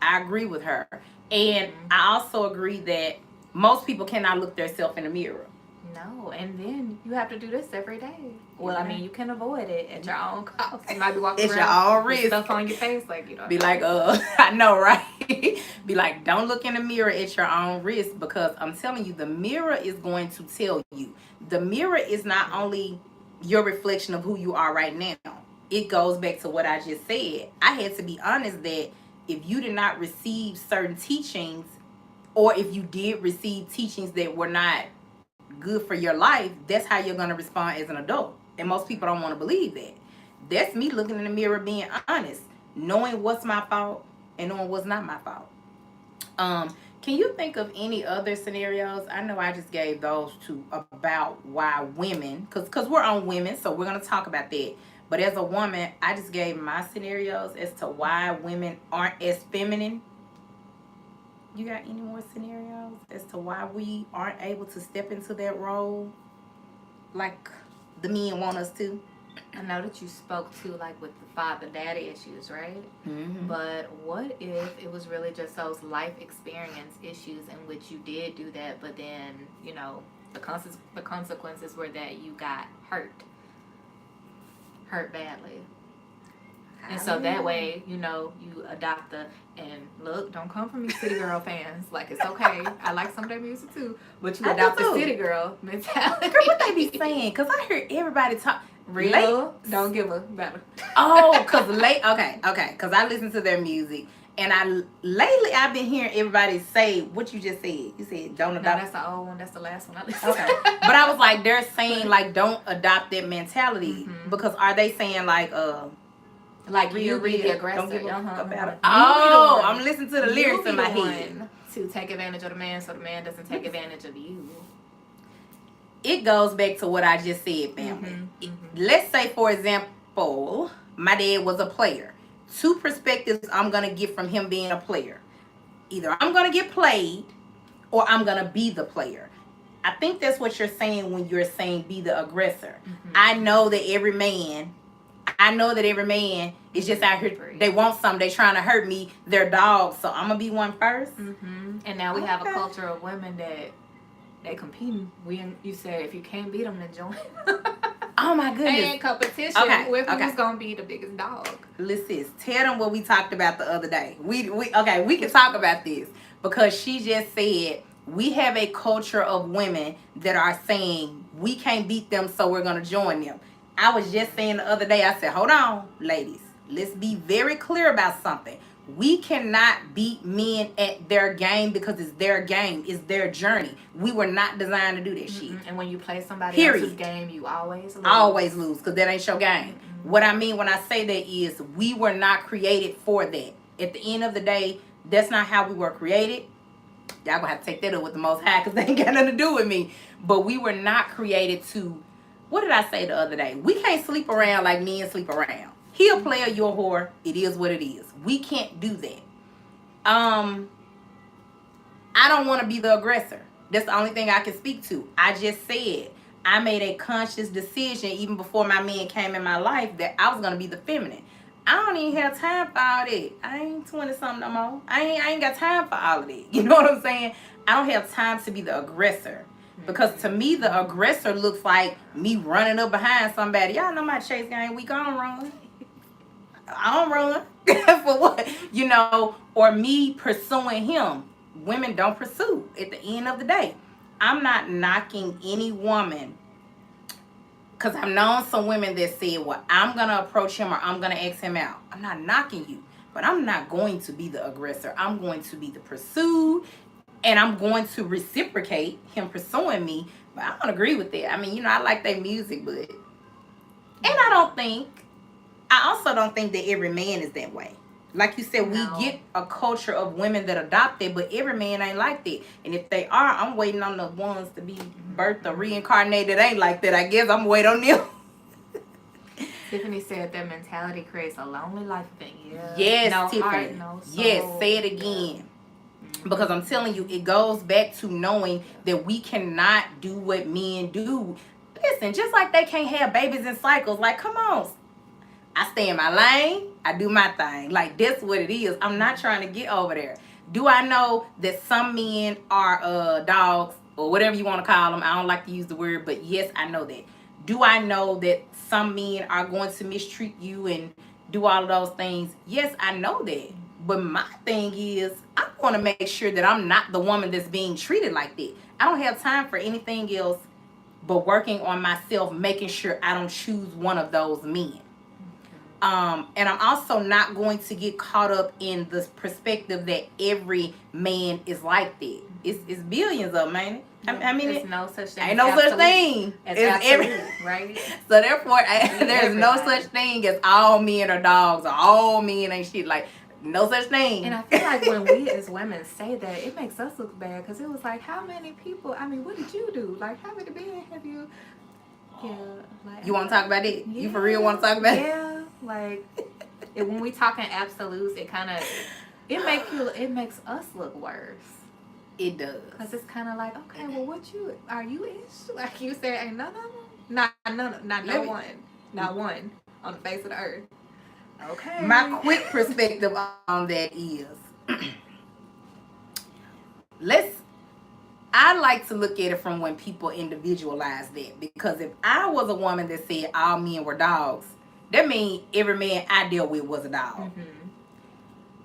I agree with her. And I also agree that most people cannot look themselves in the mirror. No, and then you have to do this every day. Well, I mean, you can avoid it at your own cost. You might be walking It's around your own with risk. stuff on your face, like, you know. Be like, I know, right? Be like, don't look in the mirror at your own risk, because I'm telling you, the mirror is going to tell you. The mirror is not only your reflection of who you are right now. It goes back to what I just said. I had to be honest that if you did not receive certain teachings, or if you did receive teachings that were not good for your life, that's how you're going to respond as an adult. And most people don't want to believe that. That's me looking in the mirror, being honest, knowing what's my fault and knowing what's not my fault. Can you think of any other scenarios? I know I just gave those two about why women, because we're on women, so we're going to talk about that. But as a woman, I just gave my scenarios as to why women aren't as feminine. You got any more scenarios as to why we aren't able to step into that role like the men want us to? I know that you spoke to, like, with the father-daddy issues, right? But what if it was really just those life experience issues in which you did do that, but then, you know, the consequences were that you got hurt badly? And so that way, you know, you adopt and look, don't come from me, City Girl fans. Like, it's okay. I like some of their music too. But you adopt the City Girl mentality. Girl, what they be saying? Because I hear everybody talk. Real? Don't give a better. Oh, because okay. Because I listen to their music. And lately I've been hearing everybody say what you just said. You said don't adopt. No, that's the old one. That's the last one I listened to. Okay. But I was like, they're saying, like, don't adopt that mentality. Because are they saying, like you be the aggressor. About it. Oh, I'm listening to the lyrics in my head. To take advantage of the man so the man doesn't take advantage of you. It goes back to what I just said, family. Let's say, for example, my dad was a player. Two perspectives I'm going to get from him being a player. Either I'm going to get played, or I'm gonna be the player. I think that's what you're saying when you're saying be the aggressor. I know that every man, is just out here. They want something. They trying to hurt me. They're dogs. So I'm gonna be one first. And now we have a culture of women that they competing. You said if you can't beat them, then join. Oh my goodness. They in competition with who's gonna be the biggest dog. Listen, tell them what we talked about the other day. We can talk about this because she just said we have a culture of women that are saying we can't beat them, so we're gonna join them. I was just saying the other day, I said, hold on, ladies, let's be very clear about something. We cannot beat men at their game because it's their game. It's their journey. We were not designed to do that shit. And when you play somebody else's game, you always lose. Always lose because that ain't your game. What I mean when I say that is we were not created for that. At the end of the day, that's not how we were created. Y'all gonna have to take that up with the Most High because they ain't got nothing to do with me. But we were not created to, what did I say the other day? We can't sleep around like men sleep around. He a player, you're a whore. It is what it is. We can't do that. I don't want to be the aggressor. That's the only thing I can speak to. I just said I made a conscious decision even before my man came in my life that I was going to be the feminine. I don't even have time for all that. I ain't 20-something no more. I ain't got time for all of that. You know what I'm saying? I don't have time to be the aggressor. Because to me, the aggressor looks like me running up behind somebody. Y'all know my chase game. We gonna run. I don't run. For what? You know, or me pursuing him. Women don't pursue at the end of the day. I'm not knocking any woman. Because I've known some women that said, well, I'm going to approach him or I'm going to ask him out. I'm not knocking you. But I'm not going to be the aggressor. I'm going to be the pursued. And I'm going to reciprocate him pursuing me. But I don't agree with that. I mean, you know, I like their music, but... And I also don't think that every man is that way. Like you said, we get a culture of women that adopt it, but every man ain't like that. And if they are, I'm waiting on the ones to be birthed or reincarnated ain't like that. I guess I'm waiting on them. Tiffany said that mentality creates a lonely life thing. Yeah. Yes, no Tiffany. Heart, no soul. Yes, say it again. Because I'm telling you, it goes back to knowing that we cannot do what men do. Listen, just like they can't have babies in cycles. Like, come on. I stay in my lane. I do my thing. Like, that's what it is. I'm not trying to get over there. Do I know that some men are dogs or whatever you want to call them? I don't like to use the word, but yes, I know that. Do I know that some men are going to mistreat you and do all of those things? Yes, I know that. But my thing is, I want to make sure that I'm not the woman that's being treated like that. I don't have time for anything else but working on myself, making sure I don't choose one of those men. And I'm also not going to get caught up in the perspective that every man is like that. It's billions of them, man. I mean, there's no such thing. Ain't no such thing as absolute, right? So therefore, there's no such thing as all men are dogs or all men ain't shit. Like, no such thing. And I feel like when we as women say that, it makes us look bad because it was like, how many people? I mean, what did you do? Like, how many men have you? Yeah. Like, you want to talk about it? Yeah, you for real want to talk about it? Yeah. Like, when we talk in absolutes, it kind of it makes us look worse. It does. Because it's kind of like, okay, well, are you ish? Like you said, ain't none of them? Not one on the face of the earth. Okay. My quick perspective on that is, I like to look at it from when people individualize that. Because if I was a woman that said all men were dogs, that means every man I dealt with was a dog. Mm-hmm.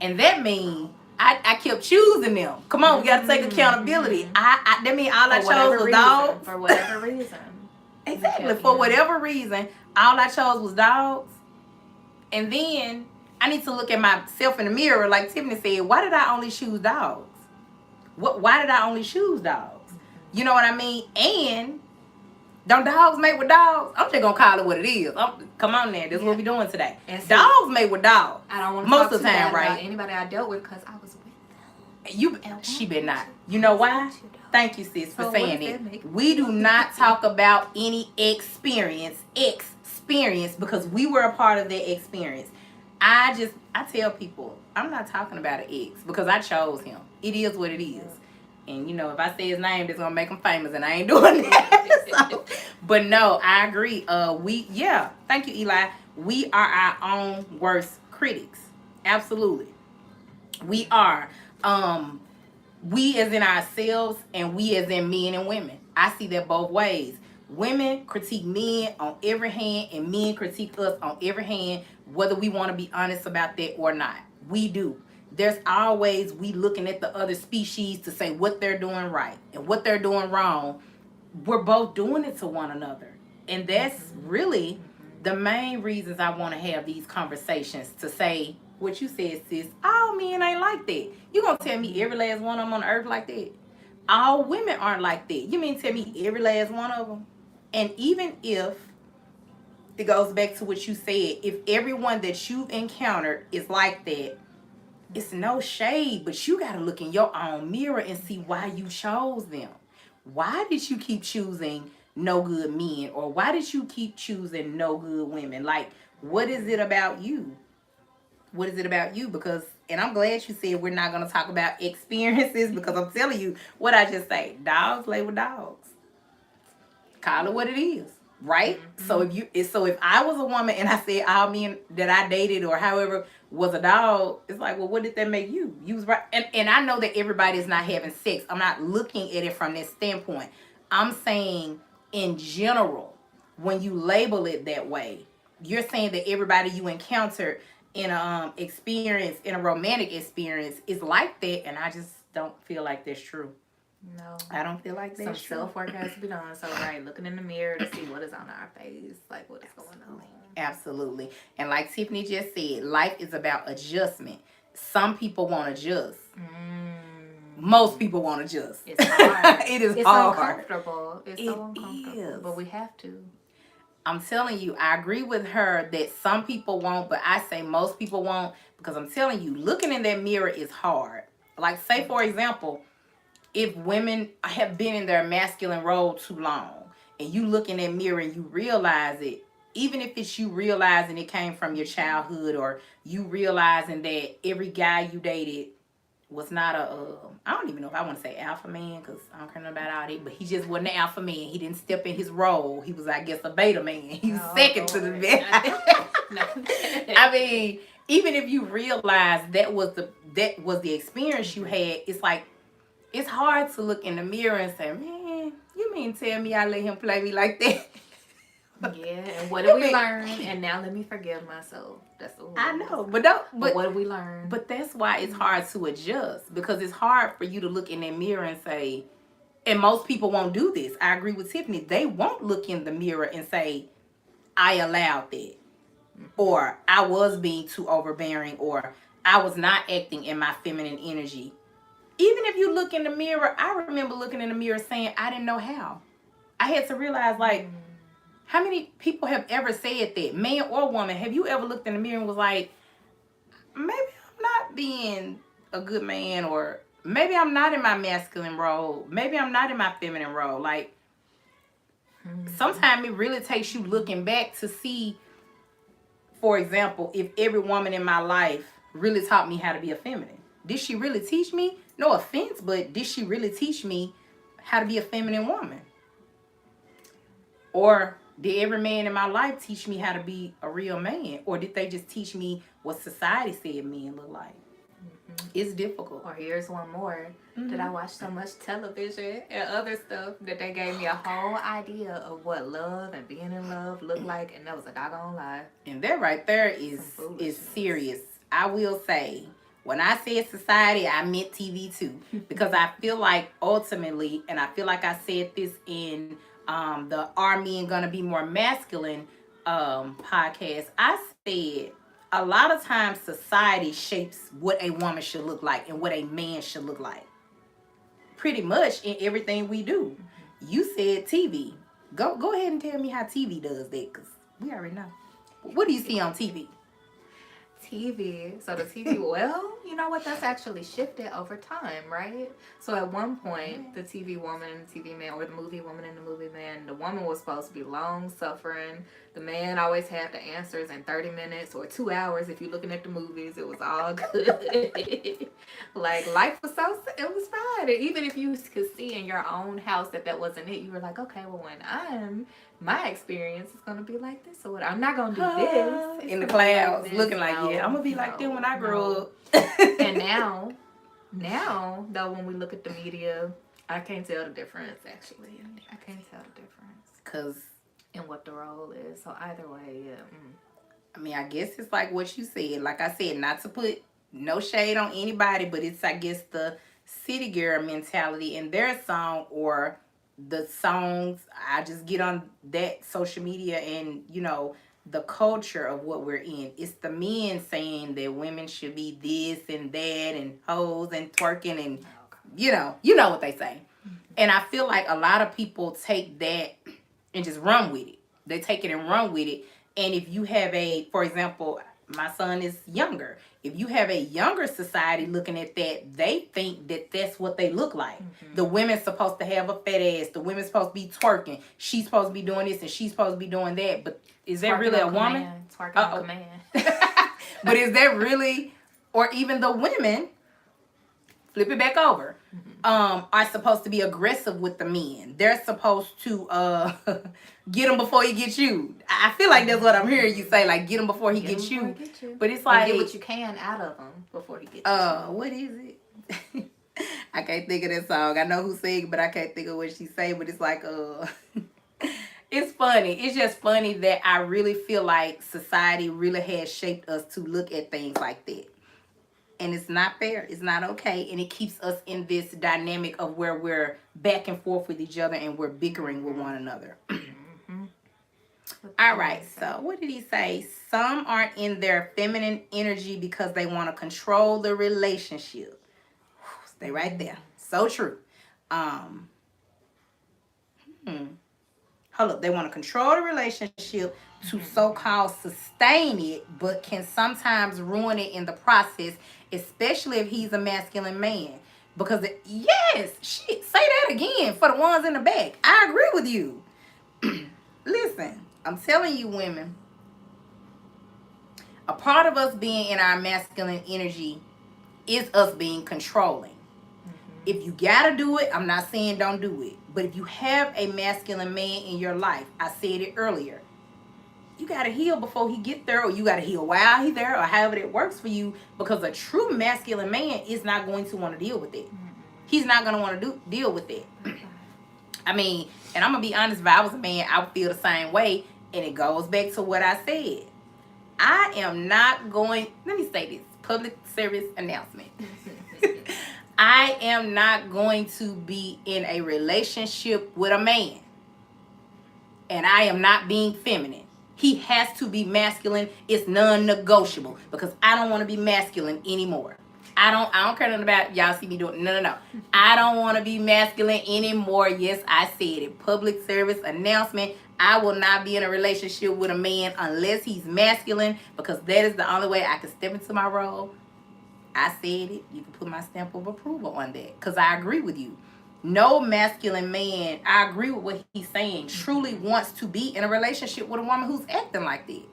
And that means I kept choosing them. Come on, we got to take accountability. That means all I chose was dogs. For whatever reason. Exactly. For whatever reason, all I chose was dogs. And then I need to look at myself in the mirror, like Tiffany said, why did I only choose dogs? Why did I only choose dogs? You know what I mean? And don't dogs mate with dogs? I'm just going to call it what it is. Come on now. This is what we're doing today. And dogs mate with dogs. I don't want to most talk of the time, right? About anybody I dealt with because I was with them. She better not. You know why? Thank you, sis, for saying it. We do not talk about any experience because we were a part of that experience. I tell people, I'm not talking about an ex because I chose him. It is what it is. And you know, if I say his name, it's gonna make him famous, and I ain't doing that. So, but no, I agree. Thank you, Eli. We are our own worst critics. Absolutely, we are. We as in ourselves, and we as in men and women. I see that both ways. Women critique men on every hand, and men critique us on every hand, whether we want to be honest about that or not. We do. There's always we looking at the other species to say what they're doing right and what they're doing wrong. We're both doing it to one another. And that's really the main reasons I want to have these conversations, to say what you said, sis. All men ain't like that. You gonna tell me every last one of them on earth like that? All women aren't like that. You mean tell me every last one of them? And even if it goes back to what you said, if everyone that you've encountered is like that, it's no shade, but you got to look in your own mirror and see why you chose them. Why did you keep choosing no good men? Or why did you keep choosing no good women? Like, what is it about you? What is it about you? Because, and I'm glad you said we're not going to talk about experiences, because I'm telling you what I just say. Dogs lay with dogs. Call it what it is. Right? Mm-hmm. So if I was a woman and I said all men that I dated or however was a dog, it's like, well, what did that make you? You was right. And I know that everybody is not having sex. I'm not looking at it from that standpoint. I'm saying in general, when you label it that way, you're saying that everybody you encountered in a experience, in a romantic experience, is like that, and I just don't feel like that's true. No. I don't feel like that's true. Some self-work has to be done. So, right, looking in the mirror to see what is on our face, like what is going on. Absolutely. And like Tiffany just said, life is about adjustment. Some people won't adjust. Most people won't adjust. It's hard. It's hard. Uncomfortable. It's so uncomfortable. Is. But we have to. I'm telling you, I agree with her that some people won't, but I say most people won't, because I'm telling you, looking in that mirror is hard. Like, say, for example, if women have been in their masculine role too long, and you look in that mirror and you realize it, even if it's you realizing it came from your childhood, or you realizing that every guy you dated was not I don't even know if I want to say alpha man, because I don't care nothing about all that, but he just wasn't an alpha man. He didn't step in his role. He was, I guess, a beta man. He was second to the best. I mean, even if you realize that was the experience you had, it's like, it's hard to look in the mirror and say, man, you mean tell me I let him play me like that? Yeah, and what did we learn? And now let me forgive myself. That's all. I know, but what did we learn? But that's why it's hard to adjust, because it's hard for you to look in that mirror and say, and most people won't do this. I agree with Tiffany. They won't look in the mirror and say, I allowed that, or I was being too overbearing, or I was not acting in my feminine energy. Even if you look in the mirror, I remember looking in the mirror saying, I didn't know how. I had to realize, like, how many people have ever said that, man or woman? Have you ever looked in the mirror and was like, maybe I'm not being a good man, or maybe I'm not in my masculine role, maybe I'm not in my feminine role? Like, sometimes it really takes you looking back to see, for example, if every woman in my life really taught me how to be a feminine. Did she really teach me? No offense, but did she really teach me how to be a feminine woman? Or did every man in my life teach me how to be a real man? Or did they just teach me what society said men look like? It's difficult. Or here's one more. Did I watch so much television and other stuff that they gave me a whole idea of what love and being in love looked like, and that was a doggone lie. And that right there is serious. I will say, when I said society, I meant TV too. Because I feel like ultimately, and I feel like I said this in the Are Men Gonna Be More Masculine podcast, I said a lot of times society shapes what a woman should look like and what a man should look like. Pretty much in everything we do. You said TV. Go ahead and tell me how TV does that, because we already know. What do you see on TV? TV, so the TV, well, you know what? That's actually shifted over time, right? So at one point, the TV woman, TV man, or the movie woman and the movie man, the woman was supposed to be long suffering. The man always had the answers in 30 minutes or 2 hours. If you're looking at the movies, it was all good. Like, life was it was fine. And even if you could see in your own house that wasn't it, you were like, okay, well, my experience is gonna be like this, or what? I'm not gonna do this. In the gonna be clouds, this. looking like, No, yeah, I'm gonna be like them when I grow up. And now though, when we look at the media, I can't tell the difference. Actually, I can't tell the difference Cause in what the role is. So either way, yeah. I mean, I guess it's like what you said. Like I said, not to put no shade on anybody, but it's, I guess, the city girl mentality in their song, or the songs. I just get on that social media and, the culture of what we're in. It's the men saying that women should be this and that and hoes and twerking and, you know what they say. And I feel like a lot of people take that and just run with it. They take it and run with it. And if you have for example, my son is younger. If you have a younger society looking at that, they think that that's what they look like. Mm-hmm. The women's supposed to have a fat ass. The women's supposed to be twerking. She's supposed to be doing this and she's supposed to be doing that. But is that really a woman? Twerking on command. But is that really, or even the women, flip it back over, are supposed to be aggressive with the men. They're supposed to get him before he gets you. I feel like that's what I'm hearing you say, like, get him before he gets you. But it's like, get what you can out of him before he gets you. What is it? I can't think of that song. I know who sang, but I can't think of what she say. But it's like, it's funny. It's just funny that I really feel like society really has shaped us to look at things like that. And it's not fair. It's not okay. And it keeps us in this dynamic of where we're back and forth with each other and we're bickering with one another. All right. So what did he say? Some aren't in their feminine energy because they want to control the relationship. Stay right there. So true. Hold up. They want to control the relationship to so-called sustain it, but can sometimes ruin it in the process, especially if he's a masculine man. Because, say that again for the ones in the back. I agree with you. Listen, I'm telling you, women, a part of us being in our masculine energy is us being controlling. If you gotta do it, I'm not saying don't do it. But if you have a masculine man in your life, I said it earlier, you gotta heal before he get there, or you gotta heal while he's there, or however it works for you. Because a true masculine man is not going to want to deal with it. He's not gonna want to deal with it. I mean, and I'm gonna be honest, if I was a man, I would feel the same way. And it goes back to what I said. I am not going. Let me say this: public service announcement. I am not going to be in a relationship with a man. And I am not being feminine. He has to be masculine. It's non-negotiable because I don't want to be masculine anymore. I don't care nothing about y'all see me doing. No. I don't want to be masculine anymore. Yes, I said it. Public service announcement. I will not be in a relationship with a man unless he's masculine, because that is the only way I can step into my role. I said it. You can put my stamp of approval on that because I agree with you. No masculine man, I agree with what he's saying, truly wants to be in a relationship with a woman who's acting like that.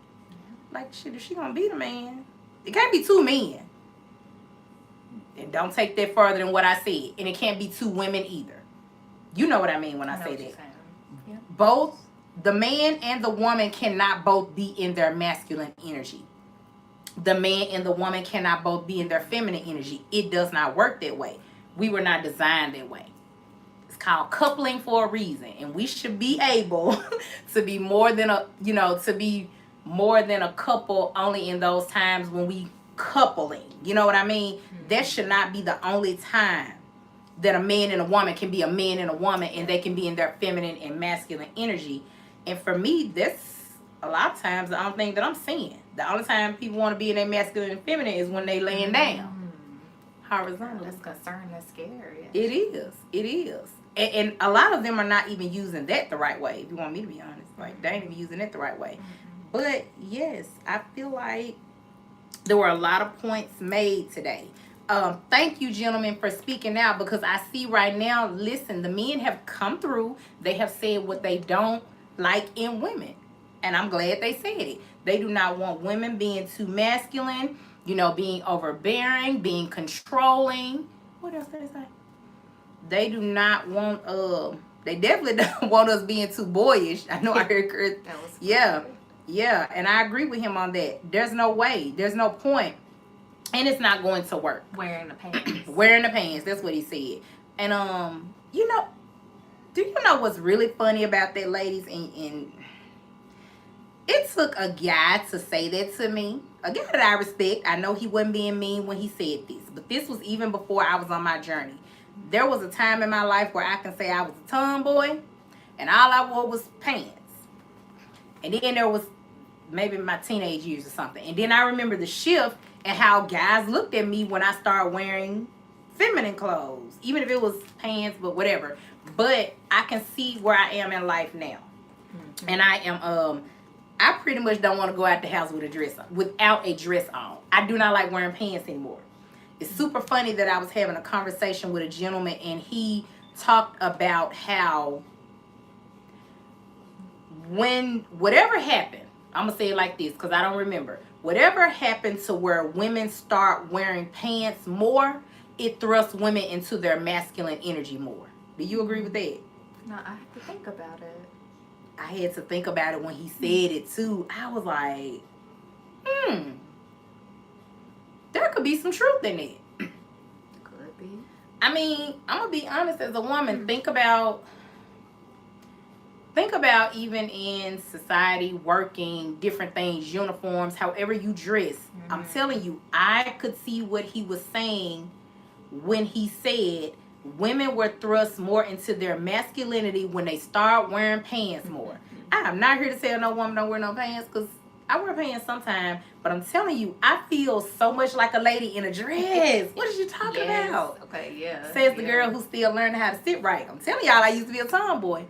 Like, shit, if she gonna be the man, it can't be two men. And don't take that further than what I said. And it can't be two women either. You know what I mean when I say that. Yeah. Both the man and the woman cannot both be in their masculine energy. The man and the woman cannot both be in their feminine energy. It does not work that way. We were not designed that way. It's called coupling for a reason. And we should be able to be more than a couple only in those times when we coupling. You know what I mean? Mm-hmm. That should not be the only time that a man and a woman can be a man and a woman and they can be in their feminine and masculine energy. And for me, that's a lot of times the only thing that I'm seeing. The only time people want to be in their masculine and feminine is when they laying down. Horizontal. That's concerning. That's scary. It is. And a lot of them are not even using that the right way, if you want me to be honest. Like, they ain't even using it the right way. But, yes, I feel like There were a lot of points made today. Thank you, gentlemen, for speaking out, because I see right now, listen, the men have come through. They have said what they don't like in women. And I'm glad they said it. They do not want women being too masculine, being overbearing, being controlling. What else did they say? They do not want, they definitely don't want us being too boyish. I know I heard Chris. That was Yeah, yeah, and I agree with him on that. There's no way. There's no point. And it's not going to work. wearing the pants. Wearing the pants, that's what he said. And do you know what's really funny about that, ladies? And it took a guy to say that to me. A guy that I respect. I know he wasn't being mean when he said this, but this was even before I was on my journey. There was a time in my life where I can say I was a tomboy, and all I wore was pants. And then there was maybe my teenage years or something. And then I remember the shift and how guys looked at me when I started wearing feminine clothes, even if it was pants, but whatever. But I can see where I am in life now. Mm-hmm. And I am, I pretty much don't want to go out the house with a dress on, without a dress on. I do not like wearing pants anymore. It's super funny that I was having a conversation with a gentleman and he talked about how when whatever happened, I'm going to say it like this because I don't remember. Whatever happened to where women start wearing pants more, it thrusts women into their masculine energy more. Do you agree with that? No, I have to think about it. I had to think about it when he said it too. I was like, there could be some truth in it. Could be. I mean, I'm going to be honest, as a woman, think about even in society, working, different things, uniforms, however you dress. Mm-hmm. I'm telling you, I could see what he was saying when he said women were thrust more into their masculinity when they start wearing pants more. I am not here to tell no woman don't wear no pants, because I wear pants sometimes, but I'm telling you, I feel so much like a lady in a dress. What is you talking about? Okay, yeah. Says the girl who's still learning how to sit right. I'm telling y'all, I used to be a tomboy.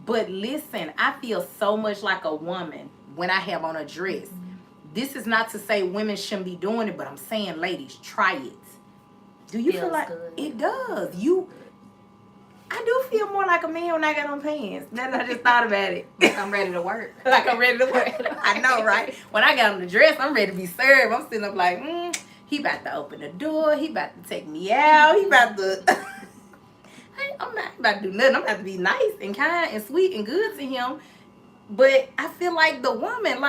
But listen, I feel so much like a woman when I have on a dress. Mm-hmm. This is not to say women shouldn't be doing it, but I'm saying, ladies, try it. Do you feel like good. It does? I do feel more like a man when I got on pants. Then I just thought about it. Like I'm ready to work. Like I'm ready to work. I know, right? When I got on the dress, I'm ready to be served. I'm sitting up like, he about to open the door. He about to take me out. He about to... I'm not about to do nothing. I'm about to be nice and kind and sweet and good to him. But I feel like the woman,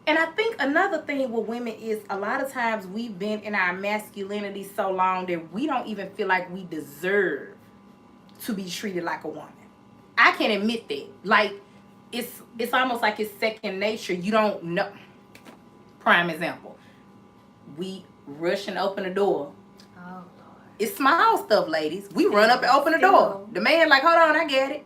and I think another thing with women is a lot of times we've been in our masculinity so long that we don't even feel like we deserve to be treated like a woman. I can admit that. Like, it's almost like it's second nature. You don't know. Prime example. We rush and open the door. Oh, Lord. It's small stuff, ladies. We run up and open the door. The man like, hold on, I get it.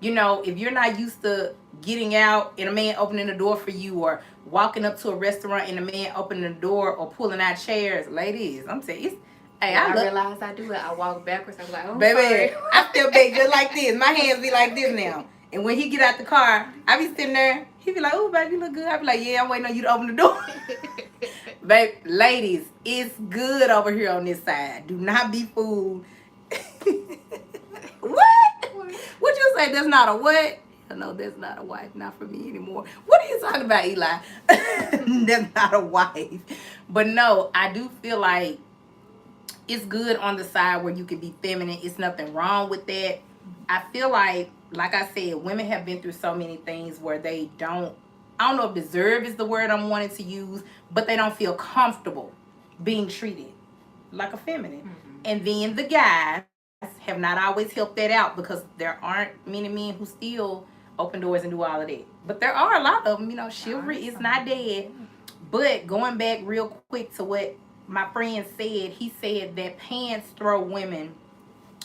If you're not used to getting out and a man opening the door for you, or walking up to a restaurant and a man opening the door, or pulling out chairs, ladies, I'm saying, I realize I do it. I walk backwards. I'm like, oh, baby, sorry. I still be just like this. My hands be like this now. And when he get out the car, I be sitting there. He be like, oh, baby, you look good. I be like, yeah, I'm waiting on you to open the door. Babe, ladies, it's good over here on this side. Do not be fooled. What? What you say? That's not a what? No, that's not a wife. Not for me anymore. What are you talking about, Eli? That's not a wife. But no, I do feel like it's good on the side where you can be feminine. It's nothing wrong with that. I feel like I said, women have been through so many things where they don't, I don't know if deserve is the word I'm wanting to use, but they don't feel comfortable being treated like a feminine. Mm-hmm. And then the guys have not always helped that out, because there aren't many men who still open doors and do all of that. But there are a lot of them, chivalry is not dead. But going back real quick to what my friend said, he said that pants throw women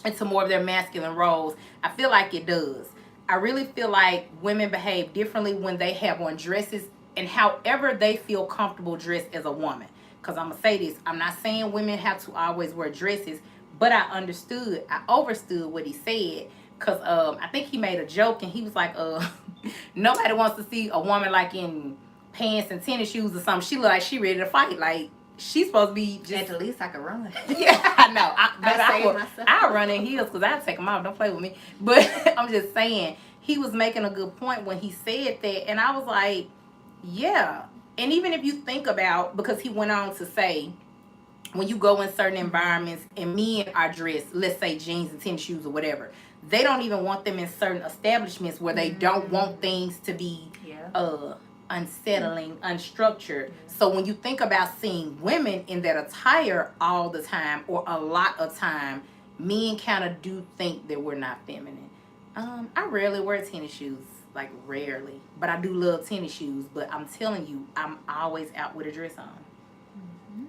into more of their masculine roles. I feel like it does. I really feel like women behave differently when they have on dresses, and however they feel comfortable dressed as a woman. Because I'm going to say this, I'm not saying women have to always wear dresses, but I overstood what he said. Because I think he made a joke, and he was like, nobody wants to see a woman like in pants and tennis shoes or something, she look like she ready to fight. Like she's supposed to be At just. the least I could run. Yeah, I know. saved myself. I run in heels because I take them off. Don't play with me. But I'm just saying, he was making a good point when he said that, and I was like, yeah. And even if you think about, because he went on to say, when you go in certain environments and men are dressed, let's say jeans and tennis shoes or whatever, they don't even want them in certain establishments where they don't want things to be unsettling, unstructured. So when you think about seeing women in that attire all the time or a lot of time, men kind of do think that we're not feminine. I rarely wear tennis shoes, like rarely, but I do love tennis shoes. But I'm telling you, I'm always out with a dress on.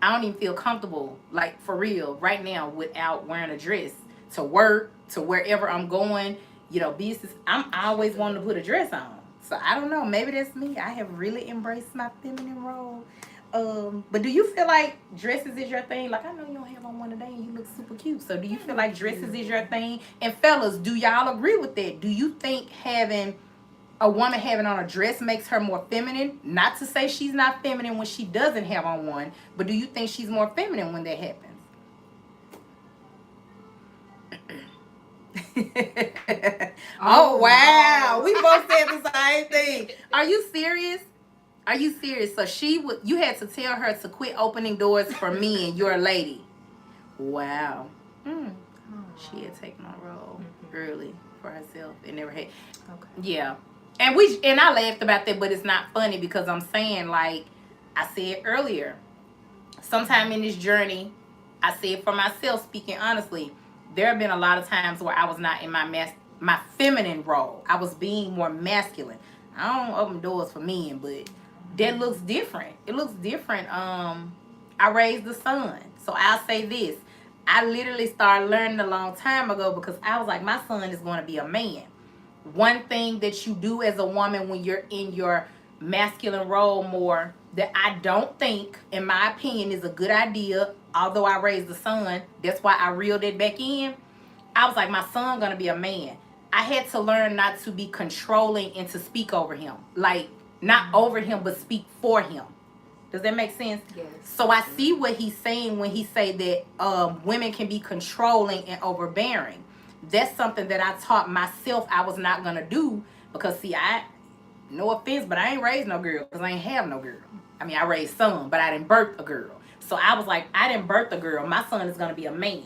I don't even feel comfortable, like for real, right now without wearing a dress to work, to wherever I'm going, business. I'm always wanting to put a dress on. So I don't know, maybe that's me. I have really embraced my feminine role. But do you feel like dresses is your thing? Like I know you don't have on one today and you look super cute. So do you feel like dresses is your thing? And fellas, do y'all agree with that? Do you think having a woman having on a dress makes her more feminine? Not to say she's not feminine when she doesn't have on one, but do you think she's more feminine when that happens? Oh wow, we both said the same thing. Are you serious? Are you serious? So you had to tell her to quit opening doors for me and your lady. Wow. She had taken on a role early for herself and never had. Okay. Yeah. And I laughed about that, but it's not funny because I'm saying, like I said earlier, sometime in this journey, I said for myself, speaking honestly, there have been a lot of times where I was not in my feminine role. I was being more masculine. I don't open doors for men, but that looks different. It looks different. I raised the son. So I'll say this. I literally started learning a long time ago because I was like, my son is going to be a man. One thing that you do as a woman when you're in your masculine role more that I don't think, in my opinion, is a good idea, although I raised the son, that's why I reeled it back in. I was like, my son gonna be a man. I had to learn not to be controlling and to speak over him. Like, not over him, but speak for him. Does that make sense? Yes. So I see what he's saying when he say that women can be controlling and overbearing. That's something that I taught myself I was not going to do because, see, no offense, but I ain't raised no girl because I ain't have no girl. I mean, I raised some, but I didn't birth a girl. So I was like, I didn't birth a girl. My son is going to be a man.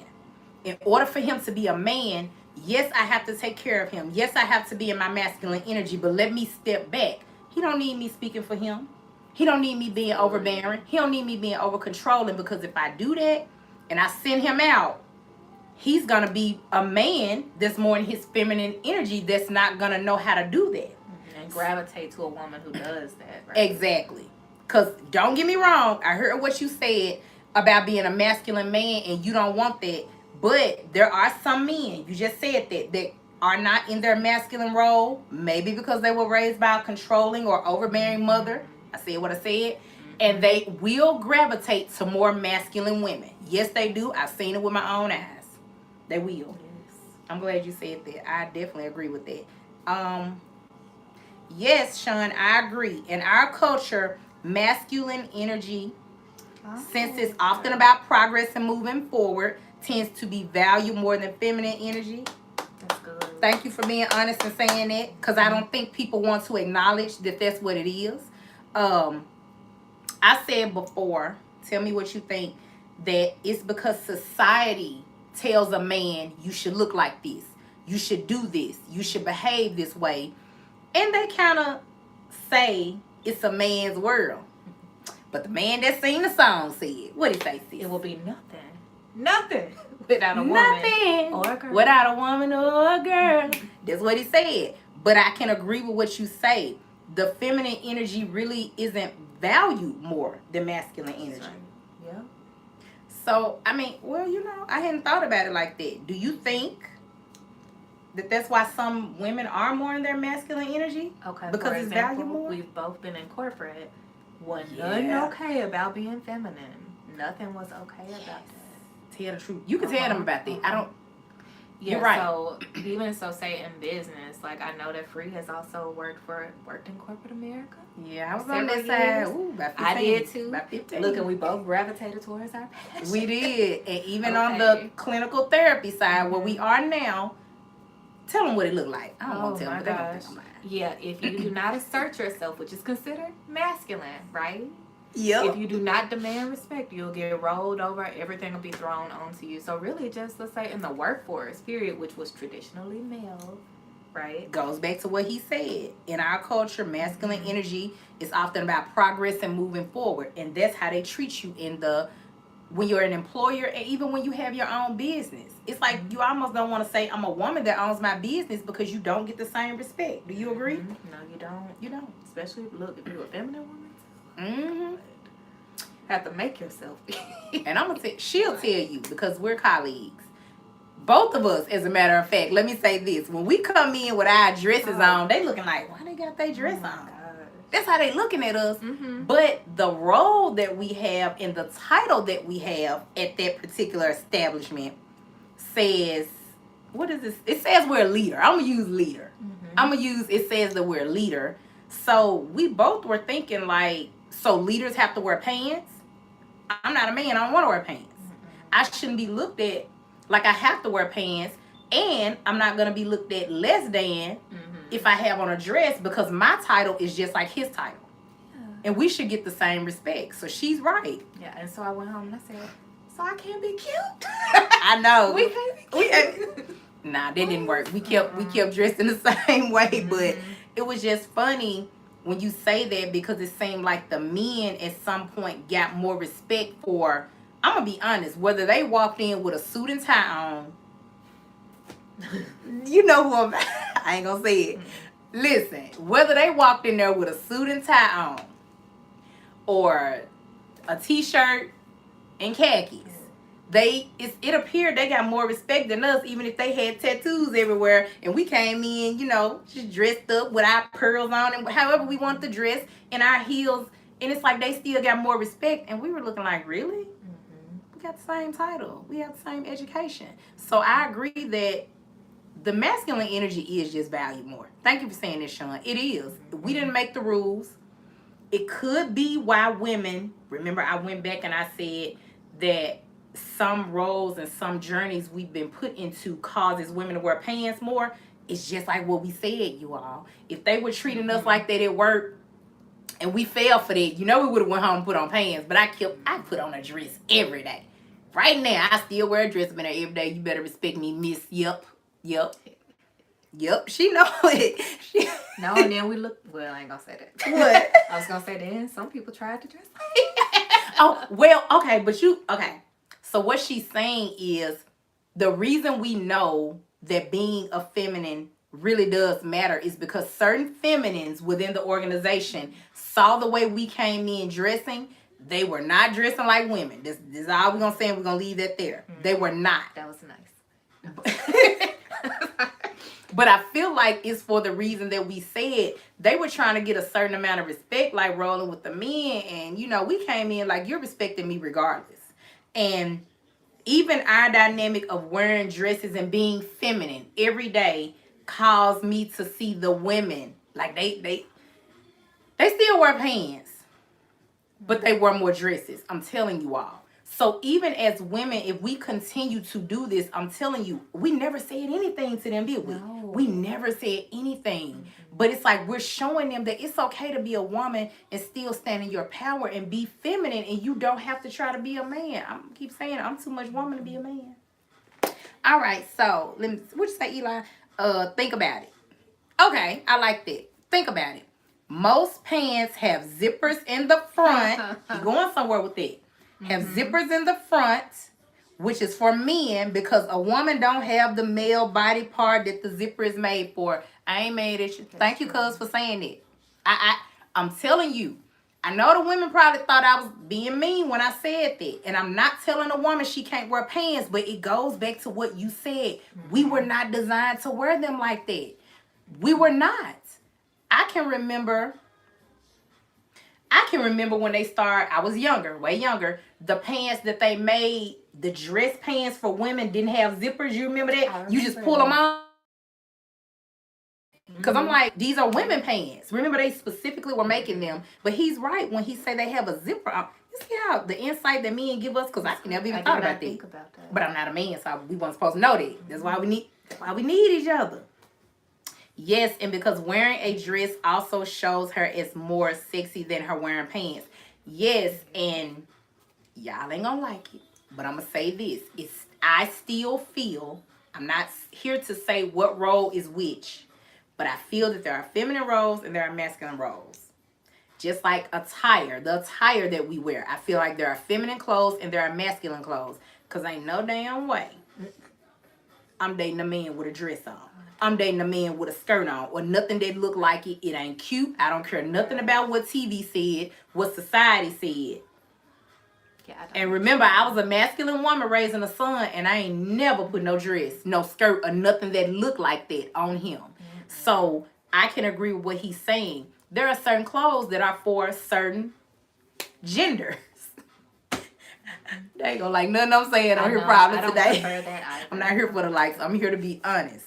In order for him to be a man, yes, I have to take care of him. Yes, I have to be in my masculine energy, but let me step back. He don't need me speaking for him. He don't need me being overbearing. He don't need me being over controlling because if I do that and I send him out, he's going to be a man that's more in his feminine energy that's not going to know how to do that. And gravitate to a woman who does that. Right? Exactly. Because don't get me wrong, I heard what you said about being a masculine man and you don't want that. But there are some men, you just said that are not in their masculine role, maybe because they were raised by a controlling or overbearing mother. I said what I said. And they will gravitate to more masculine women. Yes, they do. I've seen it with my own eyes. They will. Yes. I'm glad you said that. I definitely agree with that. Yes, Sean, I agree. In our culture, masculine energy, since it's often about progress and moving forward, tends to be valued more than feminine energy. That's good. Thank you for being honest and saying that, because I don't think people want to acknowledge that that's what it is. I said before, tell me what you think, that it's because society tells a man you should look like this, you should do this, you should behave this way, and they kind of say it's a man's world. But the man that sing the song said, what did he say, sis? It will be nothing without a woman Nothing or a girl. without a woman or a girl. That's what he said. But I can agree with what you say. The feminine energy really isn't valued more than masculine energy. Right. Yeah. So, I mean, well, I hadn't thought about it like that. Do you think that that's why some women are more in their masculine energy? Okay. Because for it's example, valued more? we've both been in corporate. Wasn't Yeah. okay about being feminine. Nothing was okay about that. Tell the truth. You can tell them about that. I don't. Yeah, You're right. so even so, say in business, like I know that Free has also worked in corporate America Yeah, I for was on several that side. years. Ooh, about 15. I did too. About 15. Look, and we both gravitated towards our We passion. did. And even on the Okay. clinical therapy side, where we Mhm. are now, tell them what it looked like. I don't want Oh to tell them, my but they're going to gosh. think I'm lying. Yeah, if you do not assert yourself, which is considered masculine, right? Yep. If you do not demand respect, you'll get rolled over. Everything will be thrown onto you. So really, just let's say in the workforce, period, which was traditionally male, right? Goes back to what he said. In our culture, masculine Mhm. energy is often about progress and moving forward. And that's how they treat you when you're an employer and even when you have your own business. It's like you almost don't want to say I'm a woman that owns my business because you don't get the same respect. Do you agree? No, you don't. You don't. Especially look if you're a feminine woman. Mm-hmm. Have to make yourself. And I'm gonna she'll tell you because we're colleagues. Both of us, as a matter of fact, let me say this: when we come in with our dresses on, they looking like, why they got their dress on? That's how they looking at us. Mm-hmm. But the role that we have and the title that we have at that particular establishment says, what is this? It says we're a leader. I'm gonna use leader. It says that we're a leader. So we both were thinking like, so leaders have to wear pants. I'm not a man. I don't want to wear pants. I shouldn't be looked at like I have to wear pants, and I'm not gonna be looked at less than if I have on a dress because my title is just like his title, and we should get the same respect. So she's right. Yeah, and so I went home and I said, so I can't be cute. I know. We can't be cute. Nah, that didn't work. We kept dressed in the same way, but it was just funny when you say that because it seemed like the men at some point got more respect for. I'm gonna be honest. Whether they walked in with a suit and tie on, you know who I'm. I ain't gonna say it. Listen, whether they walked in there with a suit and tie on, or a t-shirt and khakis, it appeared they got more respect than us, even if they had tattoos everywhere and we came in, just dressed up with our pearls on and however we want to dress in our heels, and it's like they still got more respect, and we were looking like, really? We got the same title, we have the same education. So I agree that the masculine energy is just valued more. Thank you for saying this, Sean. It is. We didn't make the rules. It could be why women, remember I went back and I said that some roles and some journeys we've been put into causes women to wear pants more. It's just like what we said, you all. If they were treating us like that at work and we fell for that, we would have went home and put on pants. But I put on a dress every day. Right now, I still wear a dress every day. You better respect me, miss. Yep. She know it. No, and then we look. Well, I ain't gonna say that. What? I was gonna say then some people tried to dress. Oh, well, okay, okay. So what she's saying is the reason we know that being a feminine really does matter is because certain feminines within the organization saw the way we came in dressing. They were not dressing like women. This is all we're gonna say, and we're gonna leave that there. They were not. That was nice. But I feel like it's for the reason that we said they were trying to get a certain amount of respect, like rolling with the men. And, we came in like, you're respecting me regardless. And even our dynamic of wearing dresses and being feminine every day caused me to see the women. Like, they still wear pants, but they wear more dresses. I'm telling you all. So even as women, if we continue to do this, I'm telling you, we never said anything to them, did we? No. We never said anything. But it's like we're showing them that it's okay to be a woman and still stand in your power and be feminine, and you don't have to try to be a man. I keep saying I'm too much woman to be a man. All right, so what you say, Eli? Think about it. Okay, I like that. Think about it. Most pants have zippers in the front. You're going somewhere with it. Have zippers in the front, which is for men because a woman don't have the male body part that the zipper is made for. I ain't mad at you. Thank you, cuz, for saying it. I'm telling you. I know the women probably thought I was being mean when I said that. And I'm not telling a woman she can't wear pants, but it goes back to what you said. We were not designed to wear them like that. We were not. I can remember I can remember when they started, I was younger, way younger, the pants that they made, the dress pants for women didn't have zippers. You remember that? You just pull them on. Because I'm like, these are women pants. Remember, they specifically were making them. But he's right when he say they have a zipper on. You see how the insight that men give us? Because I never even thought about that. But I'm not a man, so we weren't supposed to know that. That's why we need each other. Yes, and because wearing a dress also shows her as more sexy than her wearing pants. Yes, and y'all ain't gonna like it, but I'm gonna say this. I still feel, I'm not here to say what role is which, but I feel that there are feminine roles and there are masculine roles. Just like attire, the attire that we wear. I feel like there are feminine clothes and there are masculine clothes. Because ain't no damn way I'm dating a man with a dress on. I'm dating a man with a skirt on or nothing that look like it. It ain't cute. I don't care nothing about what TV said, what society said. And remember, I was a masculine woman raising a son, and I ain't never put no dress, no skirt, or nothing that looked like that on him. So I can agree with what he's saying. There are certain clothes that are for certain genders. They ain't gonna like nothing I'm saying on here probably today. I'm not here for the likes. I'm here to be honest.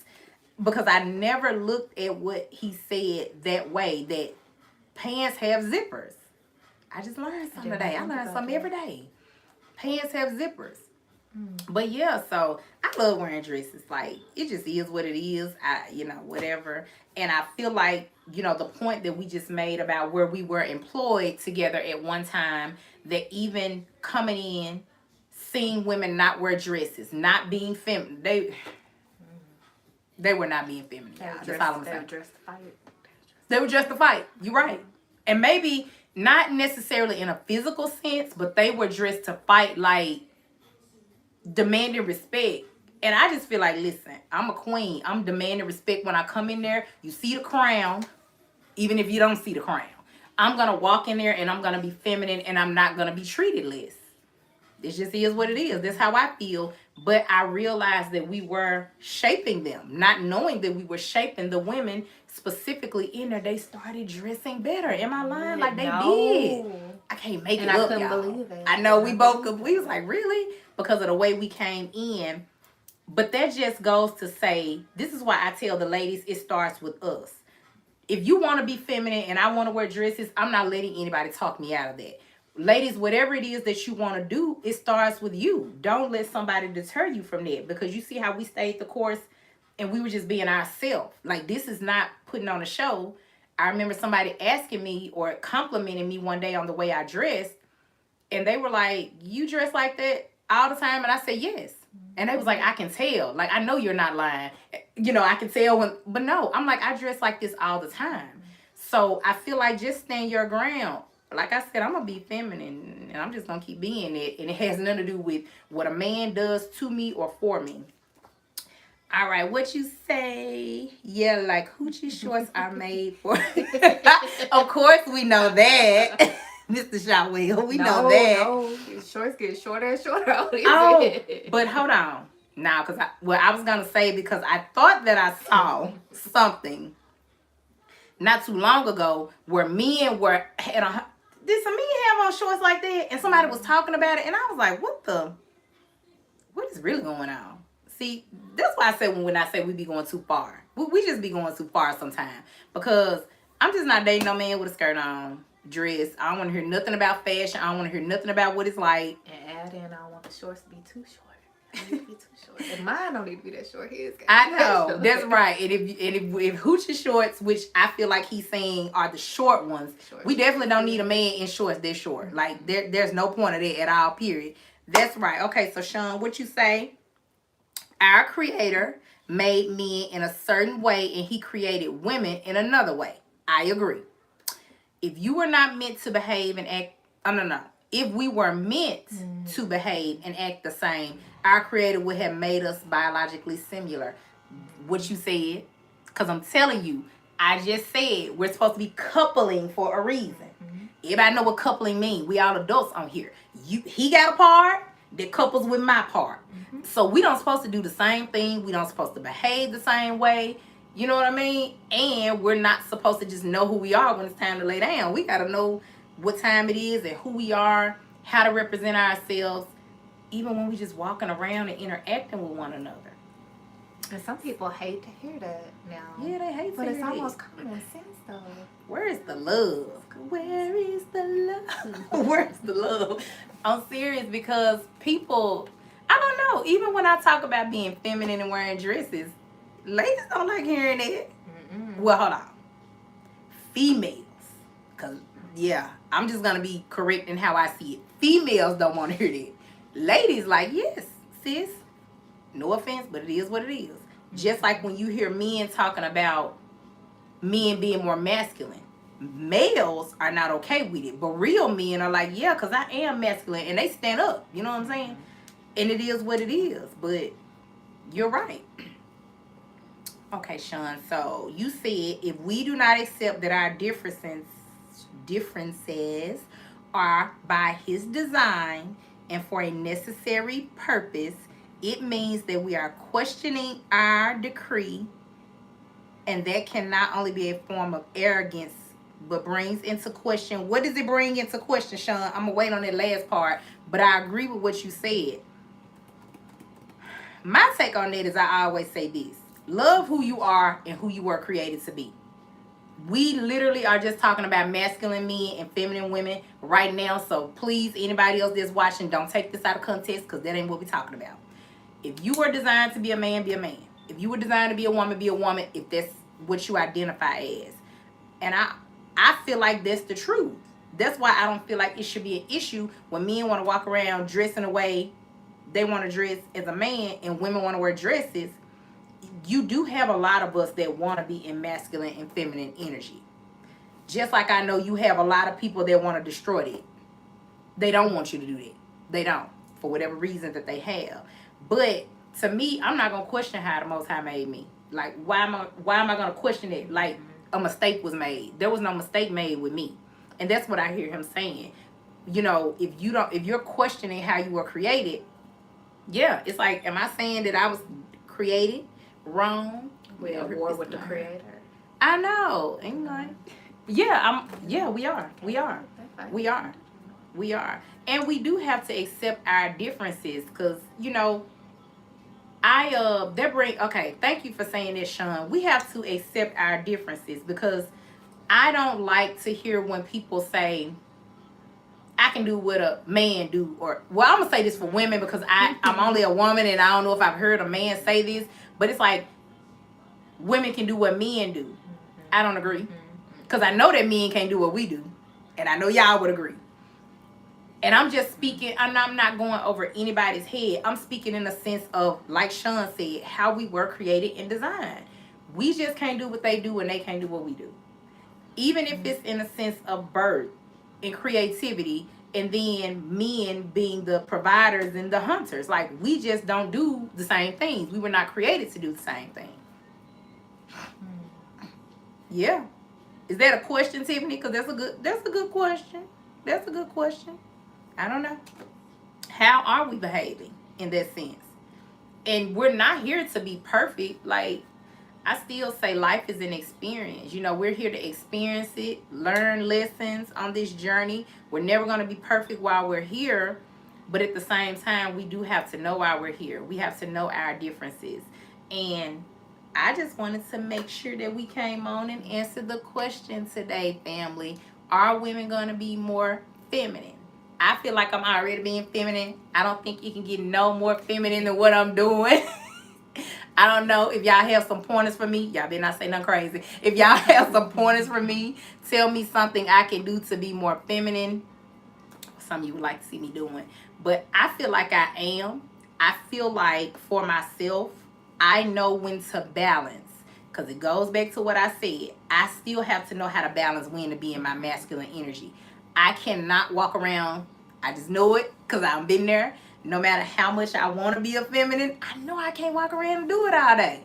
Because I never looked at what he said that way, that pants have zippers. I just learned something today. I learned something every day. Pants have zippers. But yeah, so I love wearing dresses. Like, it just is what it is. Whatever. And I feel like, the point that we just made about where we were employed together at one time, that even coming in, seeing women not wear dresses, not being feminine, they were not being feminine. That's all I'm saying. They were dressed to fight. They were dressed to fight. You're right. And maybe not necessarily in a physical sense, but they were dressed to fight, like demanding respect. And I just feel like, listen, I'm a queen. I'm demanding respect when I come in there. You see the crown, even if you don't see the crown. I'm going to walk in there and I'm going to be feminine and I'm not going to be treated less. It just is what it is. That's how I feel. But I realized that we were shaping them, not knowing that we were shaping the women specifically in there. They started dressing better. Am I lying? Like they did. I can't make it up, y'all. I couldn't believe it. I know we was like, really? Because of the way we came in. But that just goes to say, this is why I tell the ladies, it starts with us. If you want to be feminine and I want to wear dresses, I'm not letting anybody talk me out of that. Ladies, whatever it is that you want to do, it starts with you. Don't let somebody deter you from that, because you see how we stayed the course and we were just being ourselves. Like, this is not putting on a show. I remember somebody asking me or complimenting me one day on the way I dressed, and they were like, you dress like that all the time? And I said, yes. And they was like, I can tell. Like, I know you're not lying. I can tell when, but no, I'm like, I dress like this all the time. So I feel like just stand your ground. Like I said, I'm going to be feminine, and I'm just going to keep being it. And it has nothing to do with what a man does to me or for me. All right, what you say? Yeah, like hoochie shorts are made for... Of course we know that. Mr. Shotwell, we know that. No, shorts get shorter and shorter. But hold on. Now, because I was going to say, because I thought that I saw something not too long ago where men did some men have on shorts like that? And somebody was talking about it, and I was like, what is really going on? See, that's why I said when I say we be going too far. We just be going too far sometimes. Because I'm just not dating no man with a skirt on, dress. I don't want to hear nothing about fashion. I don't want to hear nothing about what it's like. And add in, I don't want the shorts to be too short. They need to be too short. And mine don't need to be that short. His I know. That's right. And if hoochie shorts, which I feel like he's saying are the short ones, we definitely don't need a man in shorts that short. Like, there's no point of that at all, period. That's right. Okay, so Sean, what you say? Our creator made men in a certain way, and he created women in another way. I agree. If you were not meant to behave and act... no. If we were meant to behave and act the same, our creator would have made us biologically similar. What you said, because I'm telling you, I just said we're supposed to be coupling for a reason. Everybody know what coupling means. We all adults on here. He got a part that couples with my part. So we don't supposed to do the same thing. We don't supposed to behave the same way. You know what I mean? And we're not supposed to just know who we are when it's time to lay down. We got to know what time it is and who we are, how to represent ourselves, even when we just walking around and interacting with one another. And some people hate to hear that now. Yeah, they hate But to it's hear almost that. common sense though. Where is the love? Where is the love? Where's the love? I'm serious because people, I don't know, even when I talk about being feminine and wearing dresses, ladies don't like hearing it. Well, hold on. Females, because, yeah, I'm just going to be correct in how I see it. Females don't want to hear that. Ladies like, yes, sis, no offense, but it is what it is. Just like when you hear men talking about men being more masculine, males are not okay with it, but real men are like, yeah, because I am masculine, and they stand up, you know what I'm saying? And it is what it is, but you're right. Okay, Sean, so you said if we do not accept that our differences are by his design and for a necessary purpose, it means that we are questioning our decree, and that can not only be a form of arrogance, but brings into question. What does it bring into question, Sean? I'm going to wait on that last part, but I agree with what you said. My take on that is I always say this. Love who you are and who you were created to be. We literally are just talking about masculine men and feminine women right now, so please, anybody else that's watching, don't take this out of context, because that ain't what we're talking about. If you were designed to be a man, be a man. If you were designed to be a woman, if that's what you identify as. And I feel like that's the truth. That's why I don't feel like it should be an issue when men want to walk around dressing the way they want to dress as a man and women want to wear dresses. You do have a lot of us that want to be in masculine and feminine energy. Just like I know you have a lot of people that want to destroy that. They don't want you to do that. They don't, for whatever reason that they have. But to me, I'm not gonna question how the Most High made me. Like, why am I gonna question it? Like a mistake was made. There was no mistake made with me, and that's what I hear him saying. You know, if you're questioning how you were created, yeah, it's like, am I saying that I was created wrong? We are war with the Creator. I know, ain't like, yeah, we are, and we do have to accept our differences, because okay, thank you for saying this, Sean. We have to accept our differences, because I don't like to hear when people say, I can do what a man do, or, well, I'm going to say this for women because I'm only a woman, and I don't know if I've heard a man say this, but it's like, women can do what men do. I don't agree, because I know that men can't do what we do, and I know y'all would agree. And I'm just speaking, I'm not going over anybody's head. I'm speaking in the sense of, like Sean said, how we were created and designed. We just can't do what they do, and they can't do what we do. Even if it's in a sense of birth and creativity, and then men being the providers and the hunters. Like, we just don't do the same things. We were not created to do the same thing. Yeah. Is that a question, Tiffany? Because that's a good question. That's a good question. I don't know. How are we behaving in that sense? And we're not here to be perfect. Like, I still say life is an experience. We're here to experience it, learn lessons on this journey. We're never going to be perfect while we're here. But at the same time, we do have to know why we're here. We have to know our differences. And I just wanted to make sure that we came on and answered the question today, family. Are women going to be more feminine? I feel like I'm already being feminine. I don't think it can get no more feminine than what I'm doing. I don't know if y'all have some pointers for me. Y'all better not say nothing crazy. If y'all have some pointers for me, tell me something I can do to be more feminine. Some of you would like to see me doing. But I feel like I am. I feel like for myself, I know when to balance. Because it goes back to what I said. I still have to know how to balance when to be in my masculine energy. I cannot walk around. I just know it because I've been there. No matter how much I want to be a feminine, I know I can't walk around and do it all day.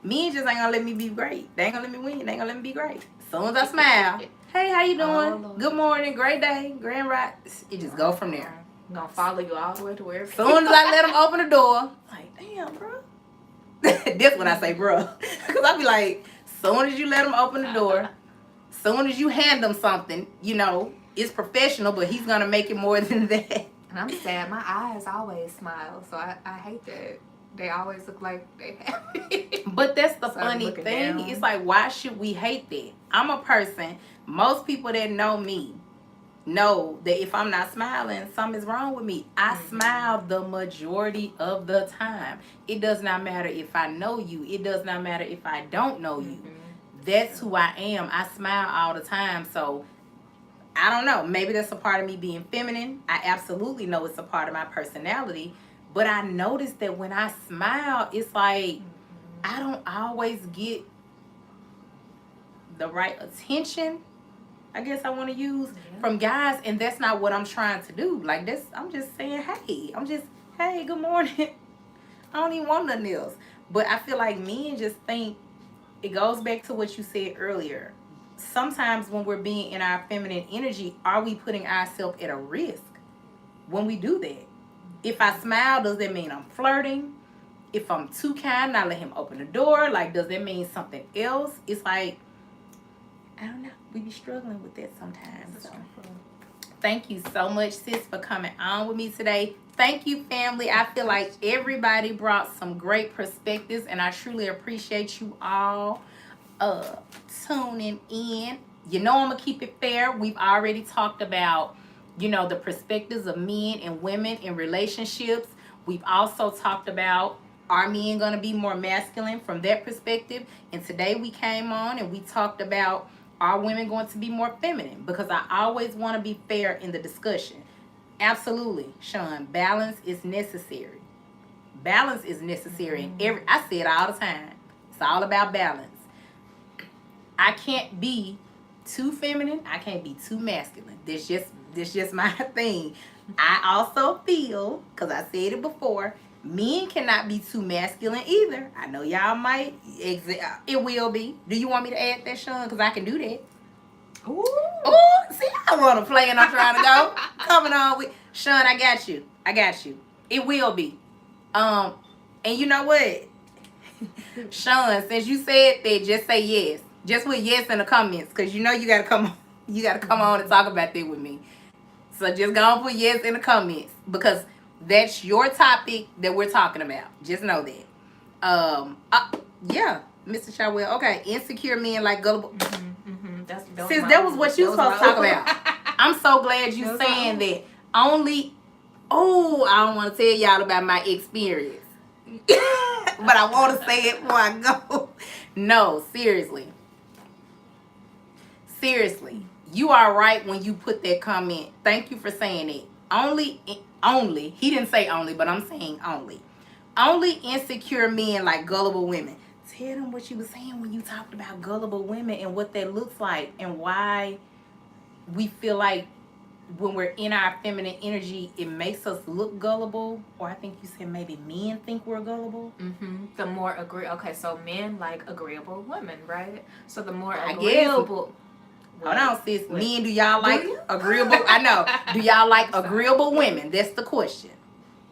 Men just ain't going to let me be great. They ain't going to let me win. They ain't going to let me be great. As soon as I smile, hey, how you doing? Good morning, great day, grand ride. It just go from there. I'm going to follow you all the way to where. As soon as I let them open the door, like, damn, bro. That's when I say, bro. Because I be like, soon as you let them open the door, soon as you hand them something, it's professional, but he's gonna make it more than that. And I'm sad. My eyes always smile, so I hate that. They always look like they happy. But that's the So I'm funny looking thing. down. It's like, why should we hate that? I'm a person. Most people that know me know that if I'm not smiling, something's wrong with me. I smile the majority of the time. It does not matter if I know you. It does not matter if I don't know you. That's who I am. I smile all the time. So I don't know. Maybe that's a part of me being feminine. I absolutely know it's a part of my personality. But I notice that when I smile, it's like I don't always get the right attention, I guess I want to use, from guys. And that's not what I'm trying to do. Like, this, I'm just saying, hey, good morning. I don't even want nothing else. But I feel like men just think, it goes back to what you said earlier. Sometimes when we're being in our feminine energy, are we putting ourselves at a risk when we do that? If I smile, does that mean I'm flirting? If I'm too kind, I let him open the door. Like, does that mean something else? It's like, I don't know. We be struggling with that sometimes. So, thank you so much, sis, for coming on with me today. Thank you, family. I feel like everybody brought some great perspectives, and I truly appreciate you all tuning in. You know I'm going to keep it fair. We've already talked about, the perspectives of men and women in relationships. We've also talked about, are men going to be more masculine from that perspective? And today we came on and we talked about, are women going to be more feminine? Because I always want to be fair in the discussion. Absolutely, Sean. Balance is necessary. Balance is necessary. I say it all the time. It's all about balance. I can't be too feminine. I can't be too masculine. This just my thing. I also feel, because I said it before, men cannot be too masculine either. I know y'all might. It will be. Do you want me to add that, Sean? Because I can do that. Ooh, see, I want to play and I'm trying to go. Coming on with Sean, I got you. It will be. And you know what? Sean, since you said that, just say yes. Just put yes in the comments, because you gotta come on and talk about that with me. So just go and put yes in the comments, because that's your topic that we're talking about. Just know that. Yeah, Mr. Shawell. Okay, insecure men like gullible. Since that was what you were supposed to talk about. I'm so glad you saying that. I don't want to tell y'all about my experience. But I want to say it before I go. No, seriously. You are right when you put that comment. Thank you for saying it. Only, he didn't say only, but I'm saying only. Only insecure men like gullible women. Tell them what you were saying when you talked about gullible women and what that looks like and why we feel like when we're in our feminine energy, it makes us look gullible. Or I think you said maybe men think we're gullible. The more Okay, so men like agreeable women, right? So the more agreeable. Hold on, sis. Men, do y'all like agreeable? I know. Do y'all like agreeable women? That's the question.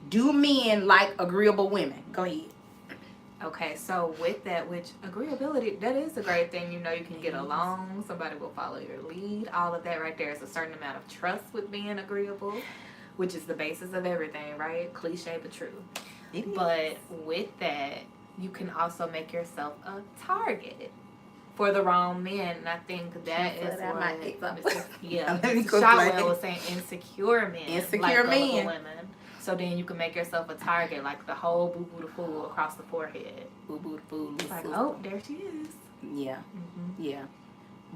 Do men like agreeable women? Go ahead. Okay, so with that, which agreeability, that is a great thing. You can get along. Somebody will follow your lead. All of that right there is a certain amount of trust with being agreeable, which is the basis of everything, right? Cliche, but true. But with that, you can also make yourself a target for the wrong men. And I think that is what Shotwell was saying, insecure men. Insecure men. Women. So then you can make yourself a target, like the whole boo-boo the fool across the forehead. Boo-boo the fool. Like, oh, there she is. Yeah. Yeah.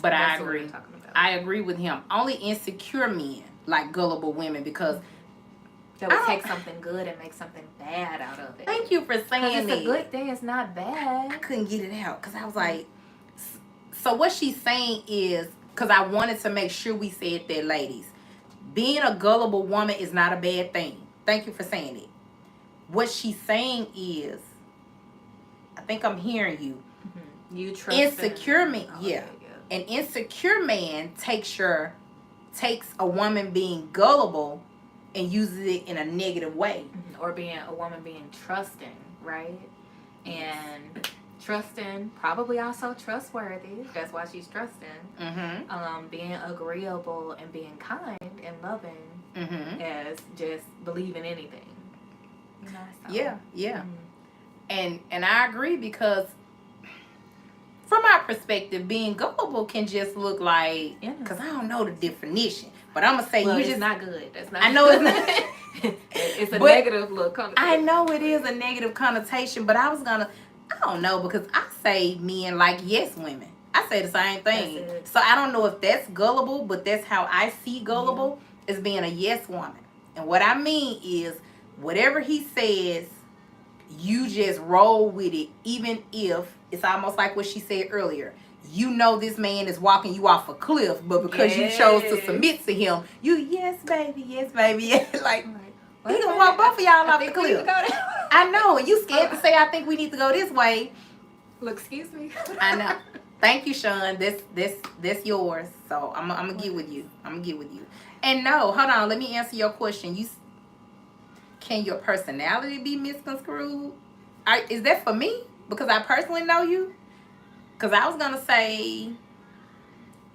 But I agree. I agree with him. Only insecure men like gullible women, because that would take something good and make something bad out of it. Thank you for saying it's a good thing. It's not bad. I couldn't get it out because I was like, so what she's saying is, because I wanted to make sure we said that, ladies, being a gullible woman is not a bad thing. Thank you for saying it. What she's saying is, I think I'm hearing you. You trust insecure men. Yeah. An insecure man takes a woman being gullible and uses it in a negative way. Or a woman being trusting, right? And trusting, probably also trustworthy. That's why she's trusting. Being agreeable and being kind and loving as just believing anything. You know, so. Yeah. And I agree, because from my perspective, being gullible can just look like, because I don't know the definition, but I'm gonna say well, you it's just not good. That's not. I know it's not. It's a But negative look. I know it is a negative connotation, but I don't know, because I say men like yes women. I say the same thing. So I don't know if that's gullible, but that's how I see gullible, as being a yes woman. And what I mean is, whatever he says, you just roll with it, even if it's almost like what she said earlier. You know this man is walking you off a cliff, but because you chose to submit to him, yes baby, like he gonna walk both of y'all off the cliff. I know, and you scared to say, I think we need to go this way. Look, excuse me. I know. Thank you, Sean. That's yours. So I'm gonna get with you. And no, hold on. Let me answer your question. Can your personality be misconstrued? Is that for me? Because I personally know you. Because I was gonna say,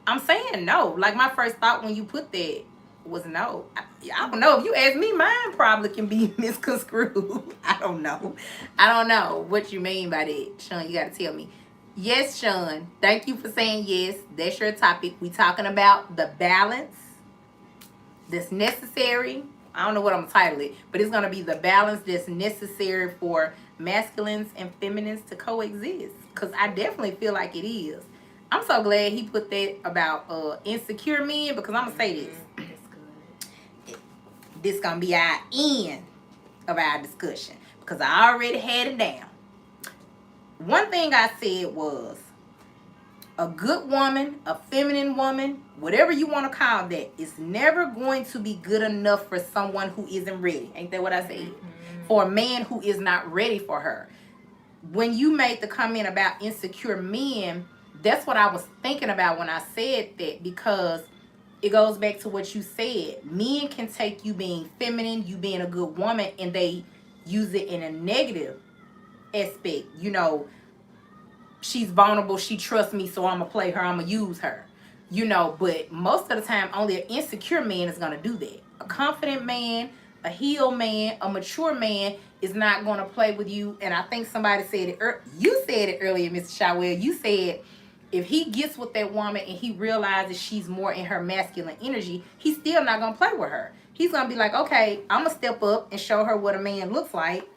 I'm saying no. Like, my first thought when you put that was no. I don't know. If you ask me, mine probably can be misconstrued. I don't know what you mean by that, Sean. You gotta tell me. Yes, Sean. Thank you for saying yes. That's your topic. We talking about the balance that's necessary. I don't know what I'm gonna title it, but it's gonna be the balance that's necessary for masculines and feminines to coexist. Cause I definitely feel like it is. I'm so glad he put that about insecure men, because I'm gonna say this. This gonna be our end of our discussion, because I already had it down. One thing I said was, a good woman, a feminine woman, whatever you want to call that, is never going to be good enough for someone who isn't ready. Ain't that what I said? For a man who is not ready for her. When you made the comment about insecure men, that's what I was thinking about when I said that, because it goes back to what you said. Men can take you being feminine, you being a good woman, and they use it in a negative aspect. You know, she's vulnerable, she trusts me, so I'm gonna play her, I'm gonna use her. You know, but most of the time, only an insecure man is gonna do that. A confident man, a healed man, a mature man is not gonna play with you. And I think somebody said it, you said it earlier, Mr. Shawell. You said, if he gets with that woman and he realizes she's more in her masculine energy, he's still not gonna play with her. He's gonna be like, okay, I'm gonna step up and show her what a man looks like,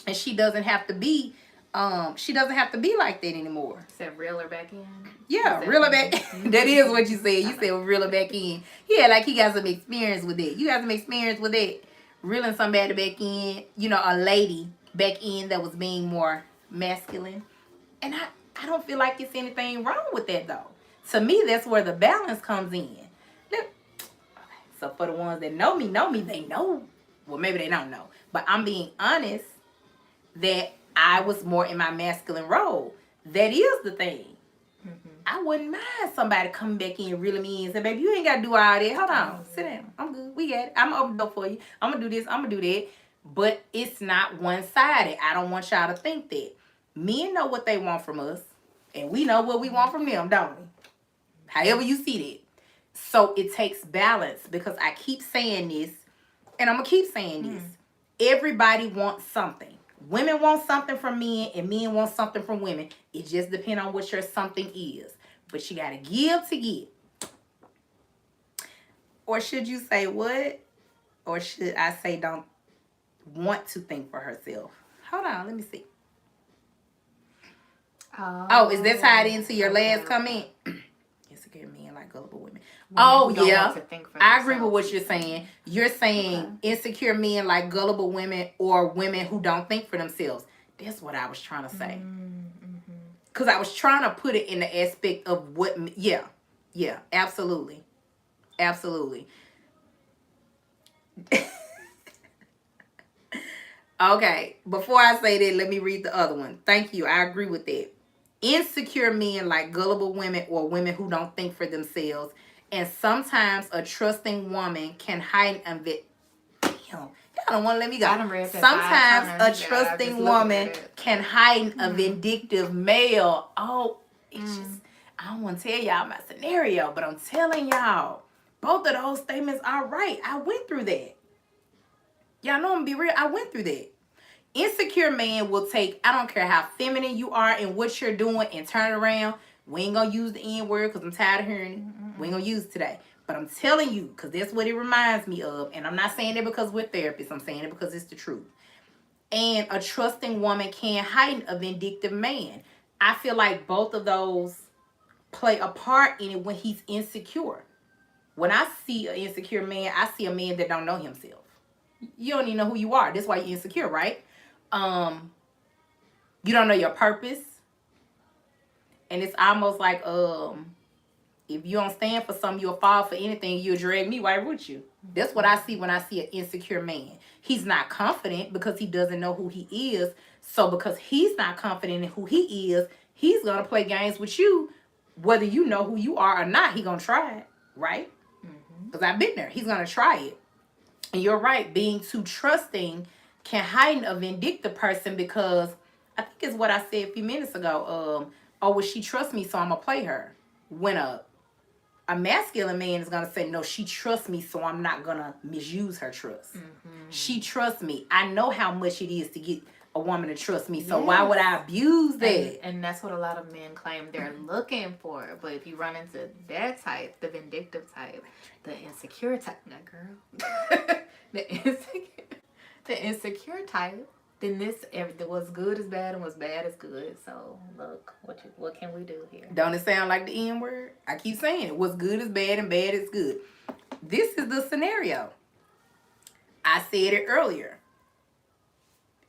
and she doesn't have to be like that anymore. Said reel her back in. Yeah, reel her back. That is what you said. You said reel her back in. Yeah, like he got some experience with that. You got some experience with that. Reeling somebody back in. You know, a lady back in that was being more masculine. And I don't feel like it's anything wrong with that, though. To me, that's where the balance comes in. So for the ones that know me, they know. Well, maybe they don't know. But I'm being honest that I was more in my masculine role. That is the thing. I wouldn't mind somebody coming back in, reeling me in, and say, baby, you ain't got to do all that. Hold on. Sit down. I'm good. We got it. I'm going to open the door for you. I'm going to do this. I'm going to do that. But it's not one-sided. I don't want y'all to think that. Men know what they want from us, and we know what we want from them, don't we? However you see that. So it takes balance, because I keep saying this, and I'm going to keep saying this. Everybody wants something. Women want something from men, and men want something from women. It just depends on what your something is. But you got to give to get. Or should you say what? Or should I say don't want to think for herself? Hold on, let me see. Oh, is that tied into your last comment? Insecure men like gullible women. Yeah. I agree with what you're saying. You're saying insecure men like gullible women, or women who don't think for themselves. That's what I was trying to say. Because I was trying to put it in the aspect of what, yeah, absolutely. Okay, before I say that, let me read the other one. Thank you, I agree with that. Insecure men like gullible women, or women who don't think for themselves. And sometimes a trusting woman can hide and damn, Y'all don't want to let me go. I done read that 5 Sometimes times. a Yeah, trusting just looking woman at it. can heighten a vindictive male. Oh, it's just, I don't want to tell y'all my scenario, but I'm telling y'all, both of those statements are right. I went through that. Y'all know I'm gonna be real. I went through that. Insecure man will take, I don't care how feminine you are and what you're doing, and turn it around. We ain't gonna use the N word because I'm tired of hearing it. We ain't gonna use it today. But I'm telling you, because that's what it reminds me of. And I'm not saying it because we're therapists. I'm saying it because it's the truth. And a trusting woman can heighten a vindictive man. I feel like both of those play a part in it when he's insecure. When I see an insecure man, I see a man that don't know himself. You don't even know who you are. That's why you're insecure, right? You don't know your purpose. And it's almost like if you don't stand for something, you'll fall for anything. You'll drag me right with you. That's what I see when I see an insecure man. He's not confident because he doesn't know who he is. So because he's not confident in who he is, he's going to play games with you. Whether you know who you are or not, he's going to try it, right? Because I've been there. He's going to try it. And you're right. Being too trusting can heighten a vindictive person because I think it's what I said a few minutes ago. Oh, well, she trusts me, so I'm going to play her. When a masculine man is going to say, no, she trusts me, so I'm not going to misuse her trust. She trusts me. I know how much it is to get a woman to trust me, so why would I abuse that? And that's what a lot of men claim they're looking for. But if you run into that type, the vindictive type, the insecure type, that girl, the insecure type, then what's good is bad and what's bad is good. So look, what can we do here? Don't it sound like the N word? I keep saying it. What's good is bad and bad is good. This is the scenario. I said it earlier.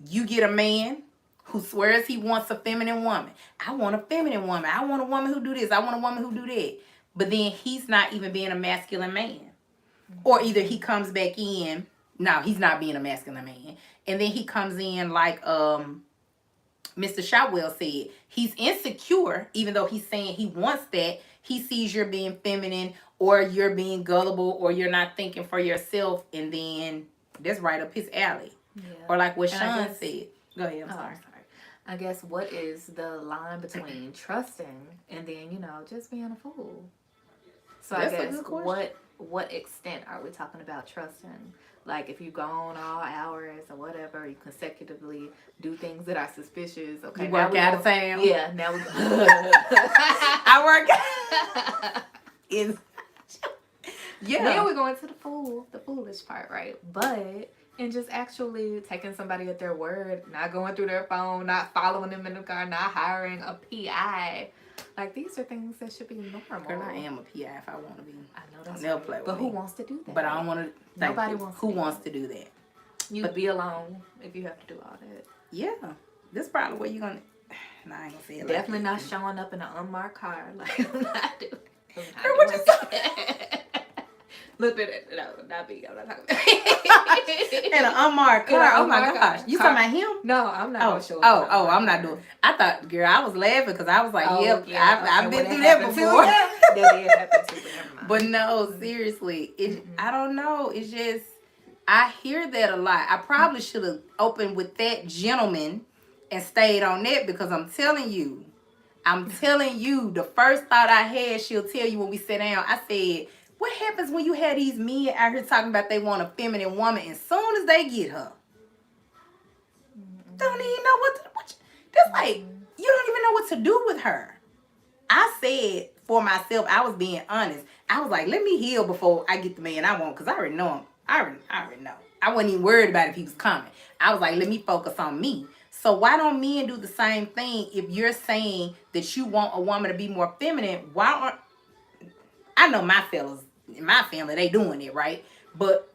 You get a man who swears he wants a feminine woman. I want a feminine woman. I want a woman who do this. I want a woman who do that. But then he's not even being a masculine man. Or either he comes back in. No, he's not being a masculine man. And then he comes in like Mr. Shotwell said. He's insecure, even though he's saying he wants that. He sees you're being feminine or you're being gullible or you're not thinking for yourself. And then that's right up his alley. Yeah. Or like what Sean said. Go ahead, I'm sorry. I guess what is the line between trusting and then, just being a fool? So That's I a guess good question. what extent are we talking about trusting? Like if you go on all hours or whatever, you consecutively do things that are suspicious. Okay, You work out of town. Yeah, now we go. I work in. Yeah. Then we go into the foolish part, right? But and just actually taking somebody at their word, not going through their phone, not following them in the car, not hiring a PI. Like these are things that should be normal. Girl, I am a PI if I want to be. I know that's They'll right. play with But me. who wants to do that? But I don't want to. Nobody wants to Who do wants that. to do that? You'd be alone if you have to do all that. Yeah. This is probably where you're going to. Nah, I ain't going to say it Definitely like not showing up in an unmarked car. Like, I'm not doing it. Girl, what you Look at it. No, not me. I'm not talking about it. in an unmarked car. In an Oh my unmarked gosh. car. You talking about him? No, I'm not Oh, going to show up. I'm not doing. I thought, girl, I was laughing because I was like, Oh, yep, yeah, I've okay, been well, through that that happened before. too. That did happen too, but never mind. But no, seriously, I don't know. It's just, I hear that a lot. I probably should have opened with that gentleman and stayed on that because I'm telling you, the first thought I had, she'll tell you when we sit down, I said, what happens when you have these men out here talking about they want a feminine woman and soon as they get her, don't even know that's like, you don't even know what to do with her. I said for myself, I was being honest. I was like, let me heal before I get the man I want because I already know him. I already know. I wasn't even worried about if he was coming. I was like, let me focus on me. So why don't men do the same thing if you're saying that you want a woman to be more feminine? Why aren't, I know my fellas in my family, they doing it, right? But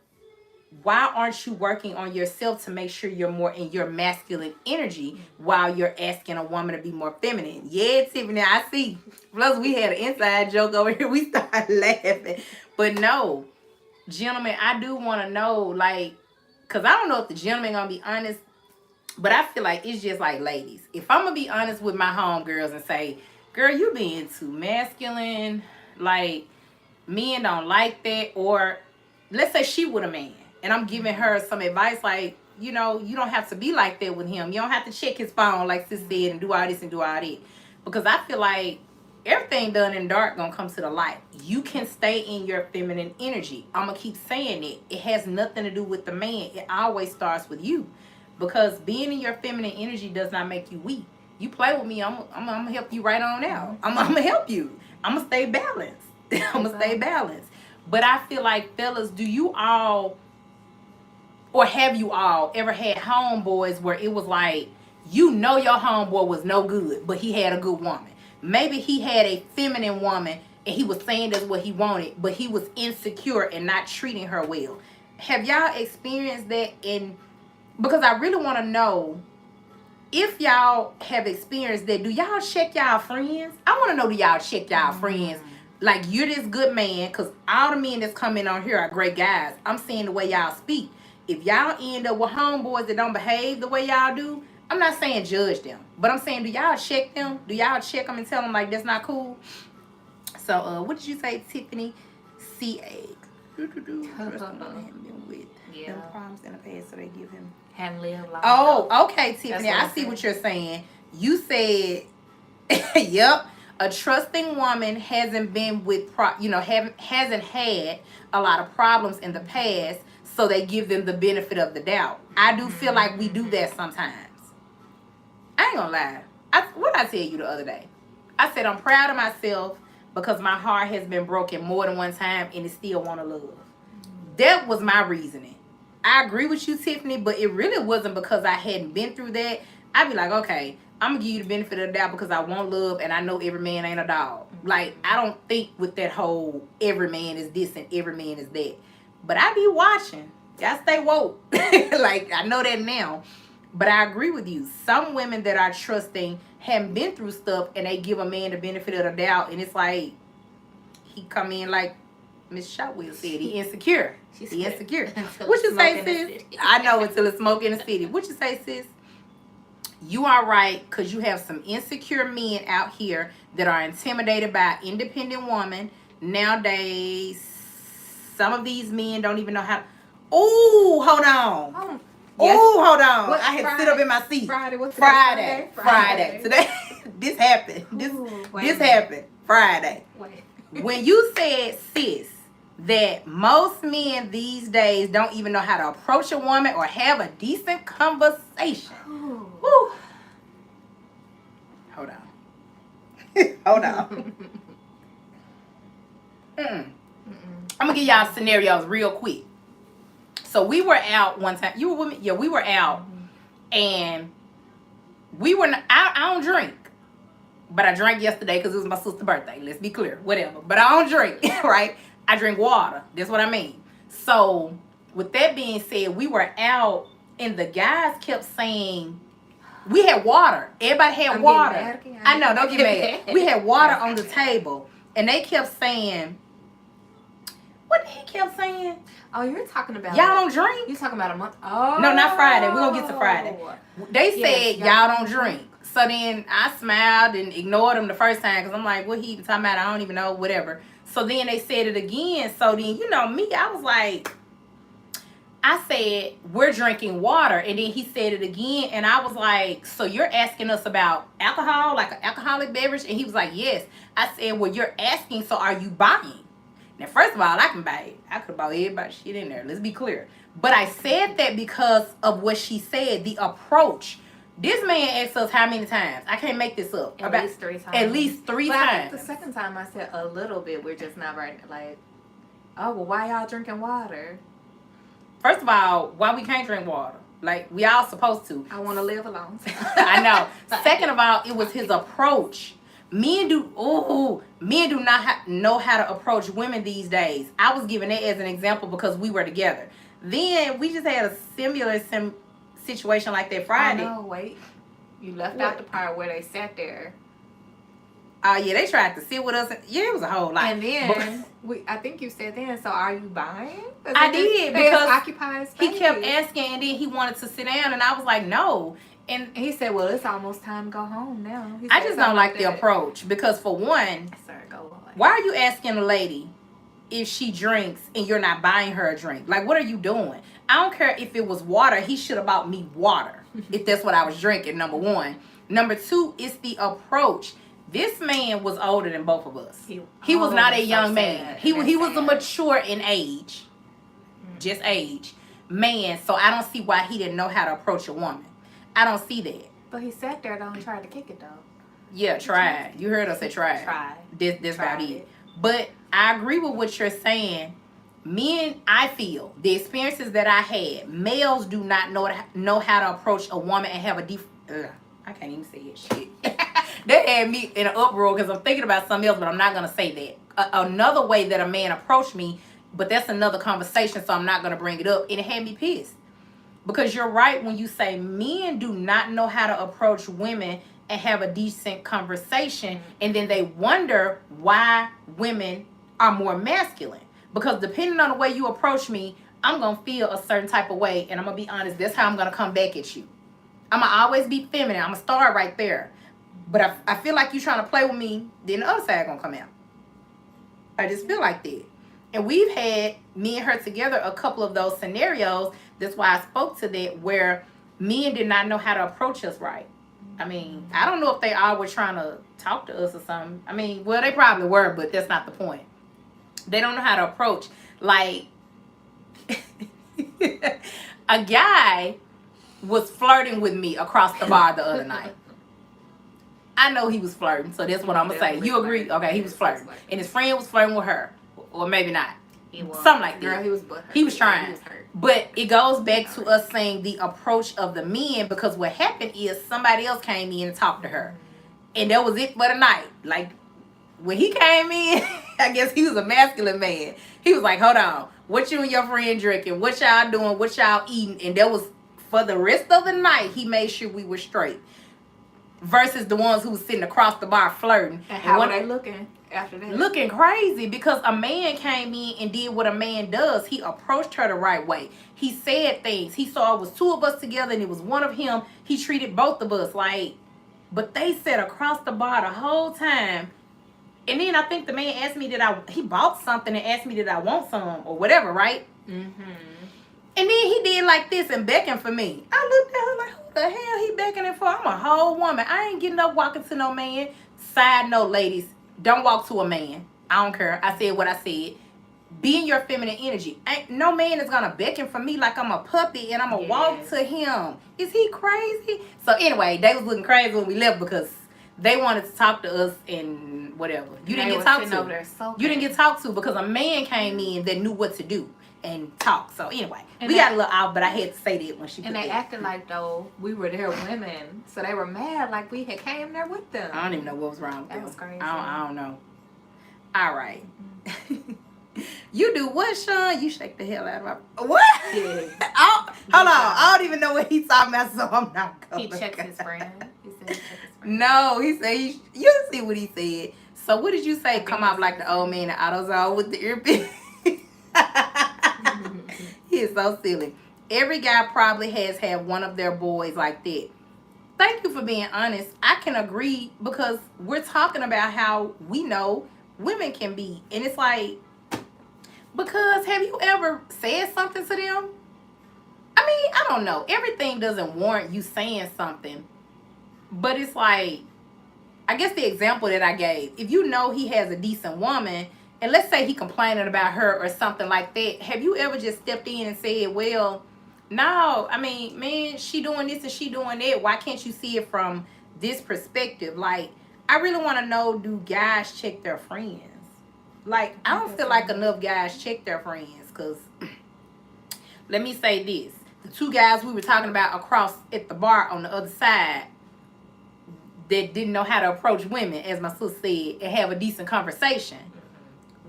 why aren't you working on yourself to make sure you're more in your masculine energy while you're asking a woman to be more feminine? Yeah, Tiffany, I see. Plus, we had an inside joke over here. We started laughing. But no, gentlemen, I do want to know, like, because I don't know if the gentleman going to be honest, but I feel like it's just like ladies. If I'm going to be honest with my homegirls and say, girl, you being too masculine, like, men don't like that, or let's say she with a man and I'm giving her some advice like, you know, you don't have to be like that with him. You don't have to check his phone like sis said and do all this and do all that. Because I feel like everything done in dark gonna come to the light. You can stay in your feminine energy. I'm gonna keep saying it. It has nothing to do with the man. It always starts with you. Because being in your feminine energy does not make you weak. You play with me, I'm gonna help you right on out. I'm gonna help you. I'm gonna stay balanced. I'm gonna stay balanced. But I feel like, fellas, do you all, or have you all ever had homeboys where it was like, you know your homeboy was no good, but he had a good woman? Maybe he had a feminine woman and he was saying that's what he wanted, but he was insecure and not treating her well. Have y'all experienced that? Because I really want to know, if y'all have experienced that, do y'all check y'all friends? I want to know, do y'all check y'all friends? Like, you're this good man, because all the men that's coming on here are great guys. I'm saying the way y'all speak. If y'all end up with homeboys that don't behave the way y'all do, I'm not saying judge them, but I'm saying, do y'all check them? Do y'all check them and tell them like that's not cool? So, what did you say, Tiffany? C.A. Trust him, haven't been with them problems in the past, so they give him. Hadn't lived long. Oh, okay, Tiffany. What I see what you're saying. You said, yep, a trusting woman hasn't been with, hasn't had a lot of problems in the past, so they give them the benefit of the doubt. I do feel like we do that sometimes. I ain't gonna lie. What did I tell you the other day? I said I'm proud of myself because my heart has been broken more than one time and it still want to love. That was my reasoning. I agree with you, Tiffany, but it really wasn't because I hadn't been through that. I'd be like, okay, I'm gonna give you the benefit of the doubt because I want love and I know every man ain't a dog. Like, I don't think with that whole every man is this and every man is that. But I be watching. Y'all stay woke. Like, I know that now. But I agree with you. Some women that are trusting haven't been through stuff and they give a man the benefit of the doubt. And it's like, he come in like Miss Shotwell said, he insecure. He insecure. What you say, sis? I know, until it's smoke in the city. What you say, sis? You are right, because you have some insecure men out here that are intimidated by an independent woman. Nowadays, some of these men don't even know how. Oh, hold on. Yes. Oh, hold on. What's I had to Friday? sit up in my seat. What's Friday. Today, this happened. This happened. Friday. Wait. When you said, sis, that most men these days don't even know how to approach a woman or have a decent conversation. Woo. Hold on. Hold on. I'm going to give y'all scenarios real quick. So we were out one time. You were with me? Yeah, we were out. And we were not, I don't drink. But I drank yesterday because it was my sister's birthday. Let's be clear. Whatever. But I don't drink, right? I drink water. That's what I mean. So with that being said, we were out and the guys kept saying, we had water. Everybody had water. I know, don't get mad. We had water on the table. And they kept saying, what he kept saying? Oh, you're talking about... Y'all don't drink? You're talking about a month... Oh. No, not Friday. We're going to get to Friday. They said, y'all don't drink. So then I smiled and ignored them the first time because I'm like, what he even talking about? I don't even know, whatever. So then they said it again. So then, you know, me, I was like, I said, we're drinking water. And then he said it again. And I was like, so you're asking us about alcohol, like an alcoholic beverage? And he was like, yes. I said, well, you're asking, so are you buying? Now, first of all, I can buy it. I could have bought everybody's shit in there. Let's be clear. But I said that because of what she said, the approach. This man asked us how many times? I can't make this up. At least 3 times. At least 3 but times. I think the second time I said a little bit. We're just not right. Like, oh, well, why y'all drinking water? First of all, why we can't drink water? Like, we all supposed to. I want to live alone. I know. Second of all, it was his approach. Men do not know how to approach women these days. I was giving that as an example because we were together. Then we just had a similar situation like that Friday. Oh, no, wait. You left out the part where they sat there. Oh, yeah, they tried to sit with us. Yeah, it was a whole lot. And then, I think you said then, so are you buying? I did, because occupied space. He kept asking, and then he wanted to sit down, and I was like, no. And he said, well, it's almost time to go home now. I just don't like the approach, because for one, why are you asking a lady if she drinks and you're not buying her a drink? Like, what are you doing? I don't care if it was water. He should have bought me water if that's what I was drinking, number one. Number two, it's the approach. This man was older than both of us. He was not a young man. He was a mature in age. Just age. Man, so I don't see why he didn't know how to approach a woman. I don't see that. But he sat there though and tried to kick it though. Yeah, tried. You heard us say tried. Tried. This about it. But I agree with what you're saying. Men, I feel the experiences that I had, males do not know how to approach a woman and have a I can't even say it. Shit. That had me in an uproar because I'm thinking about something else, but I'm not gonna say that. Another way that a man approached me, but that's another conversation, so I'm not gonna bring it up. And it had me pissed because you're right when you say men do not know how to approach women and have a decent conversation, and then they wonder why women are more masculine. Because depending on the way you approach me, I'm going to feel a certain type of way. And I'm going to be honest, that's how I'm going to come back at you. I'm going to always be feminine. I'm going to start right there. But I feel like you trying to play with me, then the other side going to come out. I just feel like that. And we've had, me and her together, a couple of those scenarios. That's why I spoke to that, where men did not know how to approach us right. I mean, I don't know if they all were trying to talk to us or something. I mean, well, they probably were, but that's not the point. They don't know how to approach. Like, a guy was flirting with me across the bar the other night. I know he was flirting, so that's what I'm going to say. You agree? Okay, he was flirting. And his friend was flirting with her. Or maybe not. Something like that. Girl, he was trying. But it goes back to us saying the approach of the men, because what happened is somebody else came in and talked to her. And that was it for the night. Like, when he came in, I guess he was a masculine man. He was like, hold on, what you and your friend drinking? What y'all doing? What y'all eating? And that was for the rest of the night. He made sure we were straight. Versus the ones who was sitting across the bar flirting. And how were they looking after that? Looking crazy, because a man came in and did what a man does. He approached her the right way. He said things. He saw it was two of us together and it was one of him. He treated both of us like, but they sat across the bar the whole time. And then I think the man asked me, he bought something and asked me, did I want some or whatever, right? Mm-hmm. And then he did like this and beckoned for me. I looked at her like, who the hell he beckoning for? I'm a whole woman. I ain't getting up walking to no man. Side note, ladies, don't walk to a man. I don't care. I said what I said. Be in your feminine energy. Ain't no man is gonna beckon for me like I'm a puppy and I'm gonna walk to him. Is he crazy? So anyway, they was looking crazy when we left because they wanted to talk to us and whatever. You didn't get talked to. You didn't get talked to because a man came in that knew what to do and talk. So anyway, and we got a little out, but I had to say that when she. And they acted like though we were their women, so they were mad like we had came there with them. I don't even know what was wrong with them. That was crazy. I don't know. All right. You do what, Sean? You shake the hell out of my... What? Yeah. Hold on. I don't even know what he's talking about, so I'm not going. He checked his friend. He said he checked his friend. No, he said you see what he said. So what did you say? Come out like the old man in AutoZone with the earpiece. He is so silly. Every guy probably has had one of their boys like that. Thank you for being honest. I can agree because we're talking about how we know women can be. And it's like, because have you ever said something to them? I mean, I don't know. Everything doesn't warrant you saying something. But it's like, I guess the example that I gave, if you know he has a decent woman, and let's say he complaining about her or something like that, have you ever just stepped in and said, well, no, I mean, man, she doing this and she doing that. Why can't you see it from this perspective? Like, I really want to know, do guys check their friends? Like, I don't feel like enough guys check their friends, because let me say this. The two guys we were talking about across at the bar on the other side that didn't know how to approach women, as my sister said, and have a decent conversation.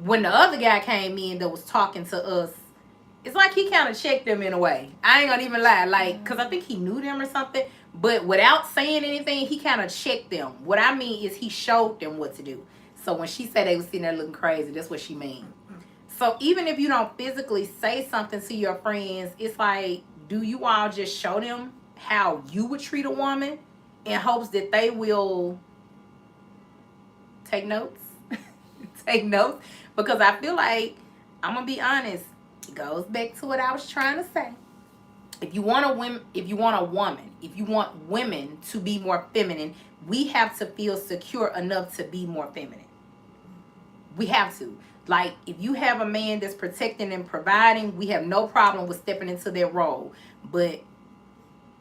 When the other guy came in that was talking to us, it's like he kind of checked them in a way. I ain't gonna even lie, like, because I think he knew them or something, but without saying anything, he kind of checked them. What I mean is he showed them what to do. So when she said they was sitting there looking crazy, that's what she mean. So even if you don't physically say something to your friends, it's like, do you all just show them how you would treat a woman in hopes that they will take notes? Take notes? Because I feel like, I'm going to be honest, it goes back to what I was trying to say. If you want if you want a woman, if you want women to be more feminine, we have to feel secure enough to be more feminine. We have to. Like, if you have a man that's protecting and providing, we have no problem with stepping into that role. But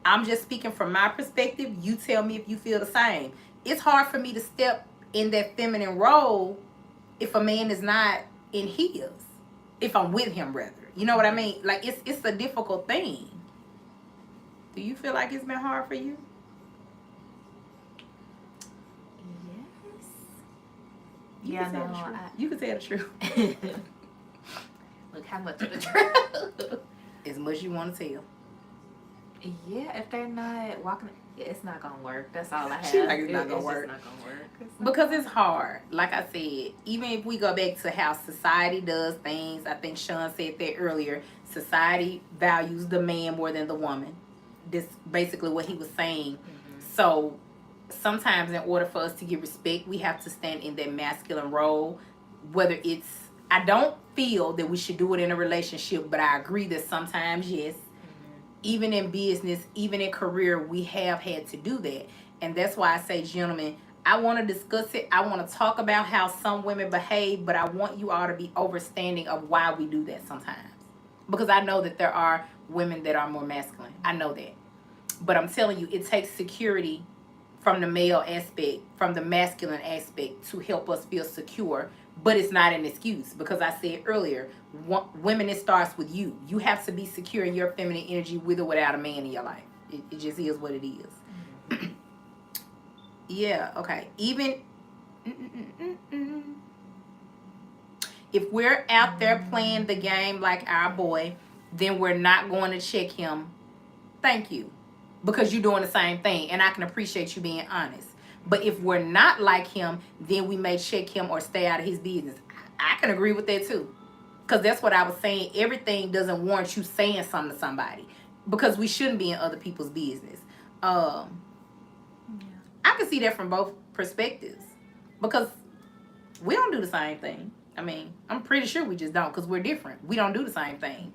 I'm just speaking from my perspective. You tell me if you feel the same. It's hard for me to step in that feminine role if a man is not in his. If I'm with him, rather. You know what I mean? Like, it's a difficult thing. Do you feel like it's been hard for you? Yes. You Yeah, can tell no, the truth. I- You can tell the truth. Look how much of the truth. As much as you want to tell. Yeah, if they're not walking, it's not gonna work. That's all I have. She like it's not gonna It's work. just not gonna work. Because it's hard. Like I said, even if we go back to how society does things, I think Sean said that earlier. Society values the man more than the woman. This basically what he was saying. Mm-hmm. So sometimes in order for us to get respect, we have to stand in that masculine role. Whether it's, I don't feel that we should do it in a relationship, but I agree that sometimes, yes. Even in business, even in career, we have had to do that. And that's why I say, gentlemen, I want to discuss it. I want to talk about how some women behave, but I want you all to be understanding of why we do that sometimes. Because I know that there are women that are more masculine. I know that. But I'm telling you, it takes security from the male aspect, from the masculine aspect, to help us feel secure. But it's not an excuse, because I said earlier, women, it starts with you. You have to be secure in your feminine energy with or without a man in your life. It just is what it is. Mm-hmm. Yeah, okay. Even if we're out there playing the game like our boy, then we're not going to check him. Thank you. Because you're doing the same thing, and I can appreciate you being honest. But if we're not like him, then we may check him or stay out of his business. I can agree with that too. Because that's what I was saying. Everything doesn't warrant you saying something to somebody. Because we shouldn't be in other people's business. I can see that from both perspectives. Because we don't do the same thing. I mean, I'm pretty sure we just don't, because we're different. We don't do the same thing.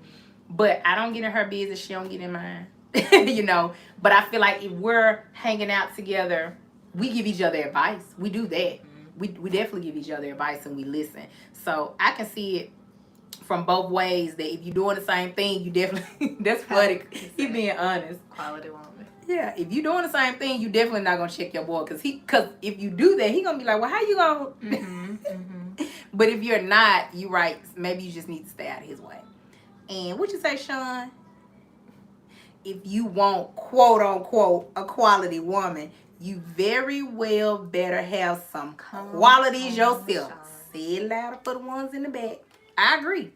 But I don't get in her business. She don't get in mine. You know, but I feel like if we're hanging out together, we give each other advice. We do that. We definitely give each other advice, and we listen. So I can see it from both ways, that if you're doing the same thing, you definitely, that's funny. He being honest. Quality woman. Yeah, if you're doing the same thing, you definitely not gonna check your boy, because if you do that, he gonna be like, well, how you gonna? Mm-hmm, mm-hmm. But if you're not, you right. Maybe you just need to stay out of his way. And what you say, Sean? If you want, quote unquote, a quality woman, you very well better have some qualities yourself. Say it louder for the ones in the back. I agree.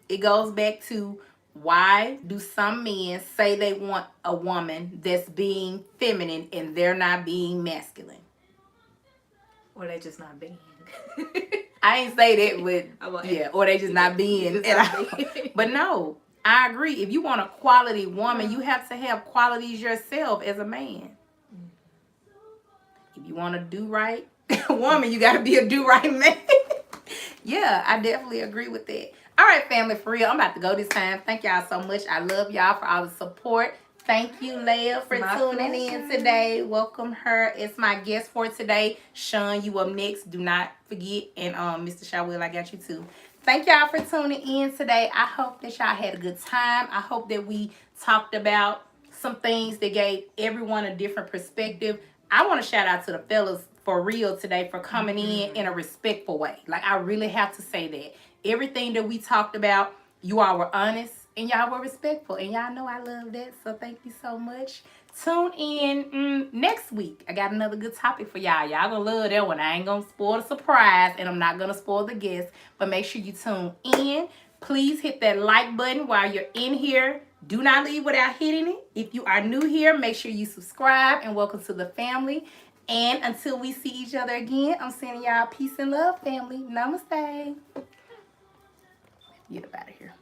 It goes back to, why do some men say they want a woman that's being feminine and they're not being masculine? Or they just not being. I ain't say that, but yeah, or they just not being. But no, I agree. If you want a quality woman, you have to have qualities yourself as a man. If you want to do right woman, you got to be a do right man. Yeah, I definitely agree with that. All right, family, for real, I'm about to go this time. Thank y'all so much. I love y'all for all the support. Thank you, Leah, for tuning in today. Welcome her as my guest for today. Sean, you up next. Do not forget. And Mr. Shawil, I got you too. Thank y'all for tuning in today. I hope that y'all had a good time. I hope that we talked about some things that gave everyone a different perspective. I want to shout out to the fellas for real today for coming in a respectful way. Like, I really have to say that. Everything that we talked about, you all were honest and y'all were respectful. And y'all know I love that. So thank you so much. Tune in next week. I got another good topic for y'all. Y'all gonna love that one. I ain't gonna spoil the surprise, and I'm not gonna spoil the guest. But make sure you tune in. Please hit that like button while you're in here. Do not leave without hitting it. If you are new here, make sure you subscribe, and welcome to the family. And until we see each other again, I'm sending y'all peace and love, family. Namaste. Get up out of here.